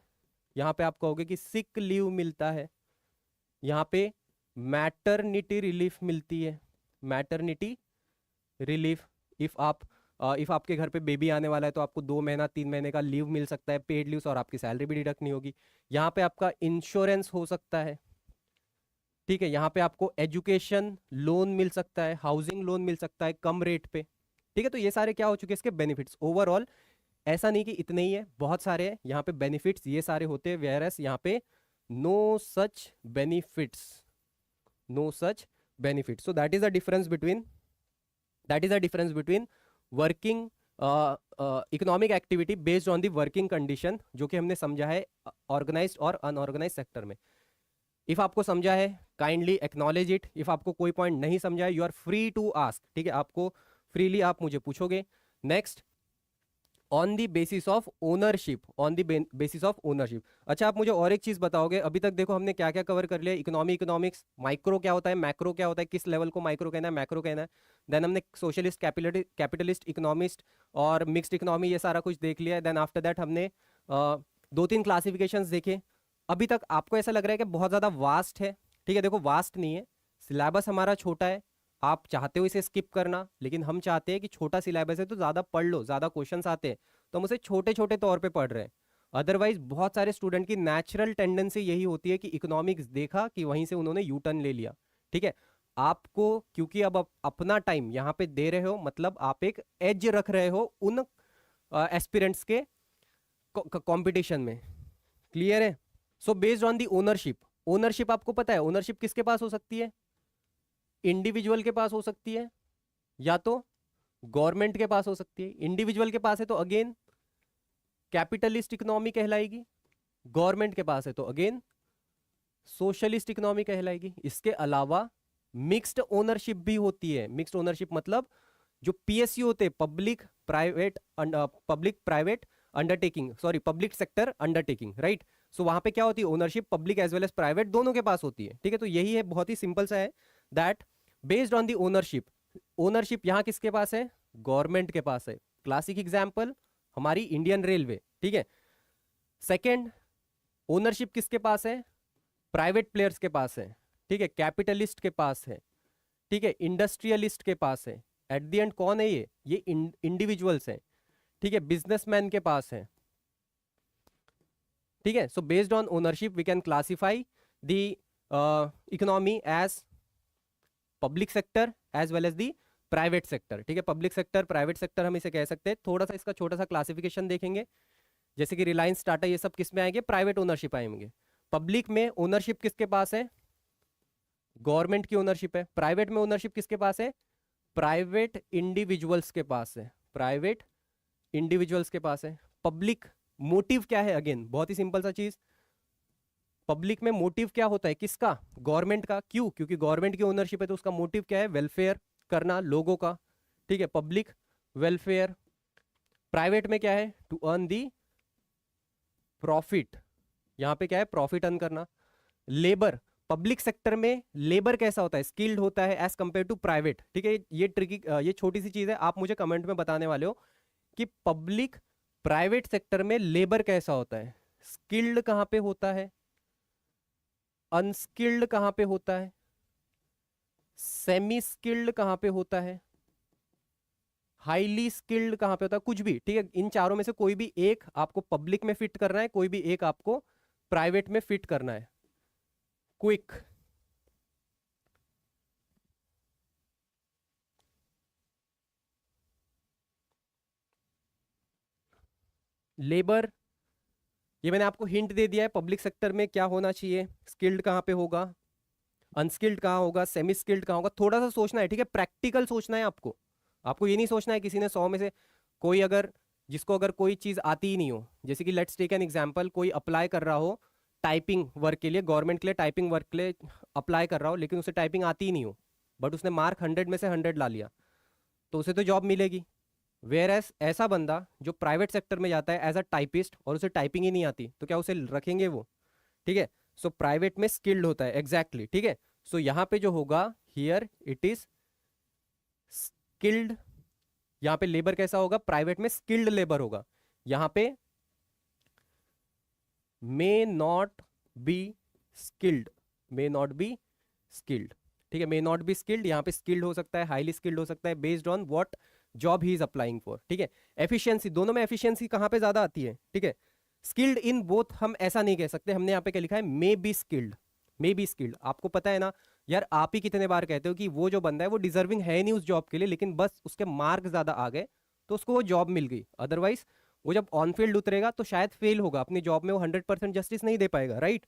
यहाँ पे आप कहोगे कि सिक लीव मिलता है, यहाँ पे मैटरनिटी रिलीफ मिलती है, मैटरनिटी रिलीफ, इफ आपके घर पे बेबी आने वाला है तो आपको 2 महीना 3 महीने का लीव मिल सकता है, पेड लीव्स, और आपकी सैलरी भी डिडक्ट नहीं होगी। यहाँ पे आपका इंश्योरेंस हो सकता है, ठीक है, यहाँ पे आपको एजुकेशन लोन मिल सकता है, हाउसिंग लोन मिल सकता है कम रेट पे, ठीक है। तो ये सारे क्या हो चुके हैं इसके बेनिफिट्स। ओवरऑल ऐसा नहीं कि इतने ही है, बहुत सारे हैं यहाँ पे बेनिफिट्स, ये सारे होते हैं। वेयरएस यहाँ पे no such benefits, no such benefits. So that is a difference between working economic activity based on the working condition, जो कि हमने समझा है ऑर्गेनाइज्ड और अनऑर्गेनाइज सेक्टर में। इफ आपको समझा है काइंडली एक्नॉलेज इट, इफ आपको कोई पॉइंट नहीं समझा है you are free to ask, ठीक है, आपको फ्रीली आप मुझे पूछोगे। Next, on the basis of ownership, on the basis of ownership. अच्छा, आप मुझे और एक चीज बताओगे, अभी तक देखो हमने क्या क्या कवर कर लिया, इकोनॉमिक्स, माइक्रो क्या होता है, मैक्रो क्या होता है, किस लेवल को माइक्रो कहना है, मैक्रो कहना है। देन हमने सोशलिस्ट, कैपिटलिस्ट, इकोनॉमिस्ट और मिक्स्ड इकोनॉमी, ये सारा कुछ देख लिया। देन आफ्टर दैट हमने 2-3 क्लासिफिकेशंस देखे। अभी तक आपको ऐसा लग रहा है कि बहुत ज्यादा वास्ट है, ठीक है, देखो वास्ट नहीं है, सिलेबस हमारा छोटा है, आप चाहते हो इसे स्किप करना, लेकिन हम चाहते हैं कि छोटा सिलेबस है तो ज्यादा पढ़ लो, ज्यादा क्वेश्चंस आते हैं तो हम उसे छोटे छोटे तौर पे पढ़ रहे हैं। अदरवाइज बहुत सारे स्टूडेंट की नेचुरल टेंडेंसी यही होती है कि इकोनॉमिक्स देखा कि वहीं से उन्होंने यू टर्न ले लिया, ठीक है। आपको क्योंकि अब अपना टाइम यहाँ पे दे रहे हो, मतलब आप एक एज रख रहे हो उन एस्पिरेंट्स के कंपटीशन में, क्लियर है। So based on the ownership, ownership आपको पता है ओनरशिप किसके पास हो सकती है, इंडिविजुअल के पास हो सकती है या तो गवर्नमेंट के पास हो सकती है। इंडिविजुअल के पास है तो अगेन कैपिटलिस्ट इकोनॉमी कहलाएगी, गवर्नमेंट के पास है तो अगेन सोशलिस्ट इकोनॉमी कहलाएगी। इसके अलावा मिक्स्ड ओनरशिप भी होती है। मिक्स्ड ओनरशिप मतलब जो पीएसयू होते हैं, public private undertaking, sorry public sector undertaking, right. So वहां पे क्या होती है ownership, public as well as private दोनों के पास होती है, ठीक है। तो यही है, बहुत ही सिंपल सा है that based on the ownership, ownership यहां किसके पास है, गवर्नमेंट के पास है। क्लासिक एग्जाम्पल हमारी इंडियन रेलवे, ठीक है। सेकेंड, ओनरशिप किसके पास है? प्राइवेट प्लेयर्स के पास है, ठीक है, कैपिटलिस्ट के पास है, ठीक है, इंडस्ट्रियलिस्ट के पास है। एट द एंड कौन है ये इंडिविजुअल्स है, ठीक है, बिजनेसमैन के पास है, ठीक है। So based on ownership we can classify the economy as public sector as well as the private sector, ठीक है। पब्लिक सेक्टर, प्राइवेट सेक्टर हम इसे कह सकते हैं। थोड़ा सा इसका छोटा सा क्लासिफिकेशन देखेंगे, जैसे कि रिलायंस, टाटा, ये सब किस में आएंगे? प्राइवेट ओनरशिप आएंगे। पब्लिक में ओनरशिप किसके पास है? गवर्नमेंट की ओनरशिप है। प्राइवेट में ओनरशिप किसके पास है? प्राइवेट इंडिविजुअल्स के पास है, प्राइवेट इंडिविजुअल्स के पास है। पब्लिक मोटिव क्या है? अगेन बहुत ही सिंपल सा चीज, पब्लिक में मोटिव क्या होता है? किसका? गवर्नमेंट का। क्यों? क्योंकि गवर्नमेंट की ओनरशिप है तो उसका मोटिव क्या है? वेलफेयर करना लोगों का, ठीक है, पब्लिक वेलफेयर। प्राइवेट में क्या है? टू अर्न दी प्रॉफिट, यहां पे क्या है? प्रॉफिट अर्न करना। लेबर, पब्लिक सेक्टर में लेबर कैसा होता है? स्किल्ड होता है एज कंपेयर टू प्राइवेट, ठीक है। ये ट्रिकी, ये छोटी सी चीज है, आप मुझे कमेंट में बताने वाले हो कि पब्लिक प्राइवेट सेक्टर में लेबर कैसा होता है? स्किल्ड कहां पे होता है? अनस्किल्ड कहां पे होता है? सेमी स्किल्ड कहां पे होता है? हाईली स्किल्ड कहां पे होता है? कुछ भी, ठीक है। इन चारों में से कोई भी एक आपको पब्लिक में फिट करना है, कोई भी एक आपको प्राइवेट में फिट करना है। क्विक, लेबर, ये मैंने आपको हिंट दे दिया है। पब्लिक सेक्टर में क्या होना चाहिए? स्किल्ड कहां पे होगा, अनस्किल्ड कहां होगा, सेमी स्किल्ड कहां होगा। थोड़ा सा सोचना है, ठीक है, प्रैक्टिकल सोचना है आपको। आपको ये नहीं सोचना है किसी ने 100 में से कोई, अगर जिसको अगर कोई चीज आती ही नहीं हो, जैसे कि लेट्स टेक एन एग्जांपल, कोई अप्लाई कर रहा हो टाइपिंग वर्क के लिए, गवर्नमेंट के लिए टाइपिंग वर्क के लिए अप्लाई कर रहा हो, लेकिन उसे टाइपिंग आती ही नहीं हो, बट उसने मार्क 100 में से 100 ला लिया, तो उसे तो जॉब मिलेगी। वेयर एज ऐसा बंदा जो प्राइवेट सेक्टर में जाता है एज अ टाइपिस्ट और उसे टाइपिंग ही नहीं आती, तो क्या उसे रखेंगे वो? ठीक है। सो प्राइवेट में स्किल्ड होता है, एग्जैक्टली, ठीक है। सो यहां पे जो होगा, हियर इट इज स्किल्ड। यहां पे लेबर कैसा होगा? प्राइवेट में स्किल्ड लेबर होगा। यहां पे may not be skilled, may not be skilled, ठीक है, मे नॉट बी स्किल्ड। यहां पे स्किल्ड हो सकता है, हाईली स्किल्ड हो सकता है, based on what job he is applying for, ठीक है। एफिशिएंसी, दोनों में एफिशिएंसी कहां पे ज्यादा आती है? ठीक है, स्किल्ड इन बोथ हम ऐसा नहीं कह सकते। हमने यहाँ पे क्या लिखा है? May be skilled, may be skilled. आपको पता है ना यार, आप ही कितने बार कहते हो कि वो जो बंदा है वो डिजर्विंग है नहीं उस जॉब के लिए, लेकिन बस उसके मार्क ज्यादा आ गए तो उसको वो जॉब मिल गई। अदरवाइज वो जब ऑन फील्ड उतरेगा तो शायद फेल होगा अपनी जॉब में, वो 100% जस्टिस नहीं दे पाएगा, right?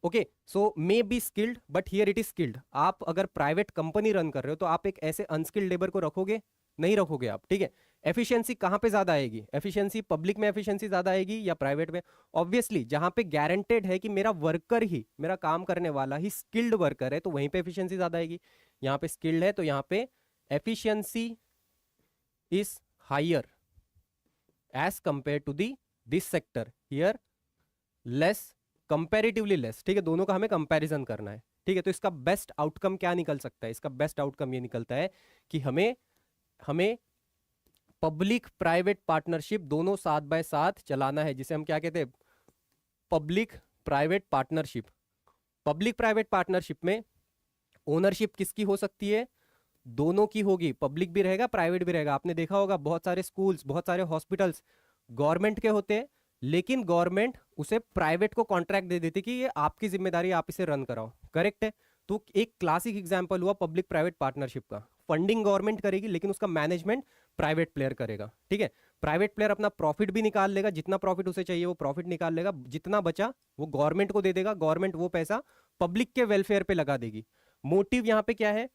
Okay, so may be skilled but here it is skilled. आप अगर प्राइवेट कंपनी रन कर रहे हो तो आप एक ऐसे अनस्किल्ड लेबर को रखोगे? नहीं रखोगे आप, ठीक है। एफिशिएंसी कहां पे ज्यादा आएगी? एफिशिएंसी पब्लिक में एफिशिएंसी ज्यादा आएगी या प्राइवेट में? ऑब्वियसली जहां पे गारंटेड है कि मेरा वर्कर ही, मेरा काम करने वाला ही स्किल्ड वर्कर है, तो वहीं पे एफिशिएंसी ज्यादा आएगी। यहां पे स्किल्ड है तो यहां पे efficiency is higher as compare to the this sector, here less, comparatively less, ठीक है। दोनों का हमें कंपैरिजन करना है, ठीक है। तो इसका बेस्ट आउटकम क्या निकल सकता है? इसका बेस्ट आउटकम ये निकलता है कि हमें हमें पब्लिक प्राइवेट पार्टनरशिप दोनों साथ बाय साथ चलाना है, जिसे हम क्या कहते हैं? Public private partnership. Public private partnership में ओनरशिप किसकी हो सकती है? दोनों की होगी, पब्लिक भी रहेगा प्राइवेट भी रहेगा। आपने देखा होगा बहुत सारे स्कूल्स, बहुत सारे हॉस्पिटल्स गवर्नमेंट के होते हैं, लेकिन गवर्नमेंट उसे प्राइवेट को कॉन्ट्रैक्ट दे देती कि ये आपकी जिम्मेदारी, आप इसे रन कराओ, करेक्ट है। तो एक क्लासिक एग्जांपल हुआ पब्लिक प्राइवेट पार्टनरशिप का। फंडिंग गवर्नमेंट करेगी लेकिन उसका मैनेजमेंट प्राइवेट प्लेयर करेगा, ठीक है। प्राइवेट प्लेयर अपना प्रॉफिट भी निकाल लेगा, जितना प्रॉफिट उसे चाहिए वो प्रॉफिट निकाल लेगा, जितना बचा वो गवर्नमेंट को दे देगा, गवर्नमेंट वो पैसा पब्लिक के वेलफेयर पे लगा देगी। मोटिव यहाँ पे क्या है?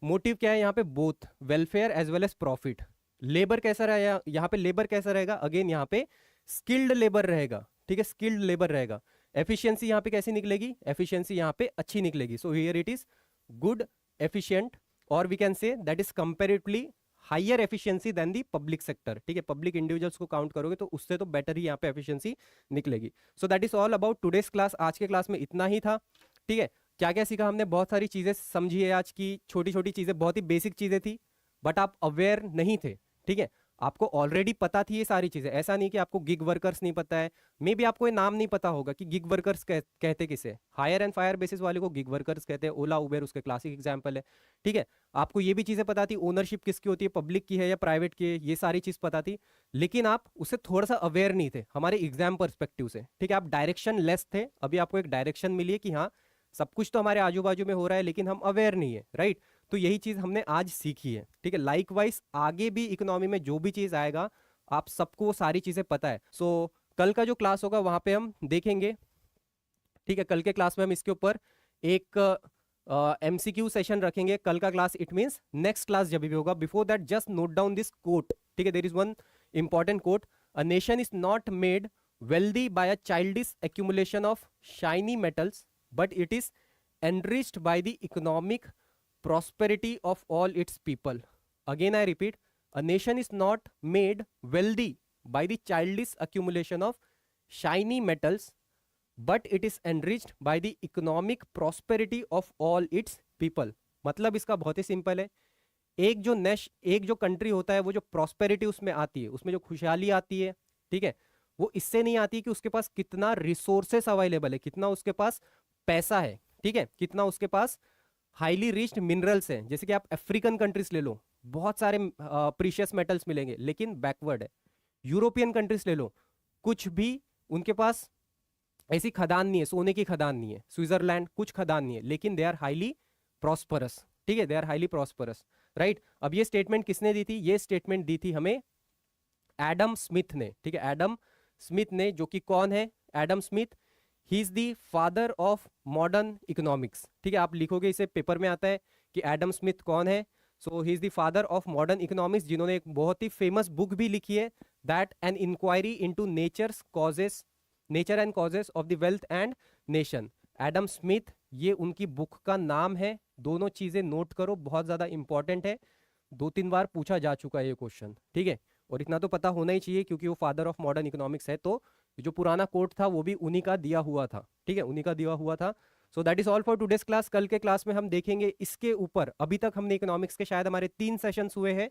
मोटिव क्या है यहाँ पे? Both welfare as well as profit. Labour कैसा रहेगा यहाँ पे? लेबर कैसा रहेगा? अगेन यहाँ पे स्किल्ड लेबर रहेगा, ठीक है, स्किल्ड लेबर रहेगा। एफिशिएंसी यहाँ पे कैसी निकलेगी? एफिशिएंसी यहाँ पे अच्छी निकलेगी। So here it is good, efficient, और we can say that is comparatively higher efficiency than the public sector, ठीक है। पब्लिक इंडिविजुअल्स को काउंट करोगे तो उससे तो बेटर ही यहाँ पे एफिशिएंसी निकलेगी। सो that is all about today's class. आज के क्लास में इतना ही था, ठीक है। क्या क्या सीखा हमने? बहुत सारी चीजें समझी है आज की, छोटी छोटी चीजें, बहुत ही बेसिक चीजें थी, बट आप अवेयर नहीं थे, ठीक है, आपको ऑलरेडी पता थी ये सारी चीजें, ऐसा नहीं कि आपको गिग वर्कर्स नहीं पता है, मे बी आपको ये नाम नहीं पता होगा कि गिग वर्कर्स कहते किसे, हायर एंड फायर बेसिस वाले को गिग वर्कर्स कहते हैं, ओला उबेर उसके क्लासिक एग्जांपल है, ठीक है, आपको ये भी चीजें पता थी, ओनरशिप किसकी होती है, पब्लिक की है या प्राइवेट की है, ये सारी चीज पता थी, लेकिन आप उससे थोड़ा सा अवेयर नहीं थे हमारे एग्जाम परस्पेक्टिव से, ठीक है, आप डायरेक्शन लेस थे, अभी आपको एक डायरेक्शन मिली है कि हाँ सब कुछ तो हमारे आजू बाजू में हो रहा है लेकिन हम अवेयर नहीं है, राइट, तो यही चीज हमने आज सीखी है, ठीक है, लाइकवाइज आगे भी इकोनॉमी में जो भी चीज आएगा आप सबको वो सारी चीजें पता है, सो कल का जो क्लास होगा वहां पे हम देखेंगे, ठीक है, कल के क्लास में हम इसके ऊपर एक एमसीक्यू सेशन रखेंगे, कल का class it means next class जब भी होगा, before that just note down this quote, ठीक है, there is one important quote, a nation is not made wealthy by a childish accumulation of shiny metals, but it is enriched by the economic prosperity of all its people. Again I repeat, a nation is not made wealthy by the childish accumulation of shiny metals, but it is enriched by the economic prosperity of all its people. मतलब इसका बहुत ही simple है, एक जो country होता है वो जो प्रॉस्पेरिटी उसमें आती है, उसमें जो खुशहाली आती है, ठीक है, वो इससे नहीं आती कि उसके पास कितना रिसोर्सेस अवेलेबल है, कितना उसके पास पैसा है, ठीक है, कितना उसके पास हाईली रिच्ड मिनरल्स हैं, जैसे कि आप अफ्रीकन कंट्रीज ले लो, बहुत सारे प्रीशियस मेटल्स मिलेंगे लेकिन बैकवर्ड है, यूरोपियन कंट्रीज ले लो, कुछ भी उनके पास ऐसी खदान नहीं है, सोने की खदान नहीं है, स्विट्जरलैंड कुछ खदान नहीं है, लेकिन दे आर हाईली प्रॉस्परस, ठीक है, they are highly prosperous, right. अब ये स्टेटमेंट किसने दी थी, ये स्टेटमेंट दी थी हमें एडम स्मिथ ने, ठीक है, एडम स्मिथ ने, जो कि कौन है, Adam Smith, he is the father of modern economics, ठीक है, आप लिखोगे इसे पेपर में आता है कि एडम स्मिथ कौन है, so he is the father of modern economics, जिन्होंने एक बहुत ही फेमस बुक भी लिखी है, that an inquiry into nature and causes of the wealth and nation, Adam Smith, ये उनकी बुक का नाम है, दोनों चीजें नोट करो, बहुत ज्यादा इंपॉर्टेंट है, 2-3 बार पूछा जा चुका है ये क्वेश्चन, ठीक है, और इतना तो पता होना ही चाहिए क्योंकि वो फादर ऑफ मॉडर्न इकोनॉमिक्स है, तो जो पुराना कोट था वो भी उन्हीं का दिया हुआ था, ठीक है, उन्हीं का दिया हुआ था। सो that is all for today's class, कल के क्लास में हम देखेंगे इसके ऊपर, अभी तक हमने इकोनॉमिक्स के शायद हमारे 3 सेशंस हुए हैं,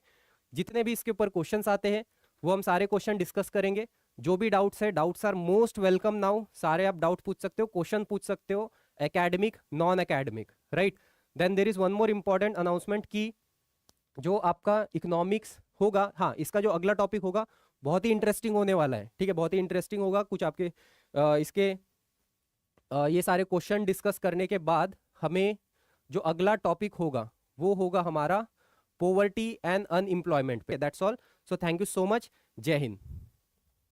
जितने भी इसके ऊपर क्वेश्चंस आते हैं वो हम सारे क्वेश्चन डिस्कस करेंगे, जो भी डाउट्स है, doubts are most welcome now, सारे आप डाउट पूछ सकते हो, क्वेश्चन पूछ सकते हो, academic non academic, right. Then there is one more important announcement की जो आपका इकोनॉमिक्स होगा, हाँ, इसका जो अगला टॉपिक होगा बहुत ही इंटरेस्टिंग होने वाला है, ठीक है, बहुत ही इंटरेस्टिंग होगा, कुछ आपके इसके ये सारे क्वेश्चन डिस्कस करने के बाद हमें जो अगला टॉपिक होगा वो होगा हमारा पोवर्टी एंड अनएम्प्लॉयमेंट पे, that's all, so thank you so much, जय हिंद।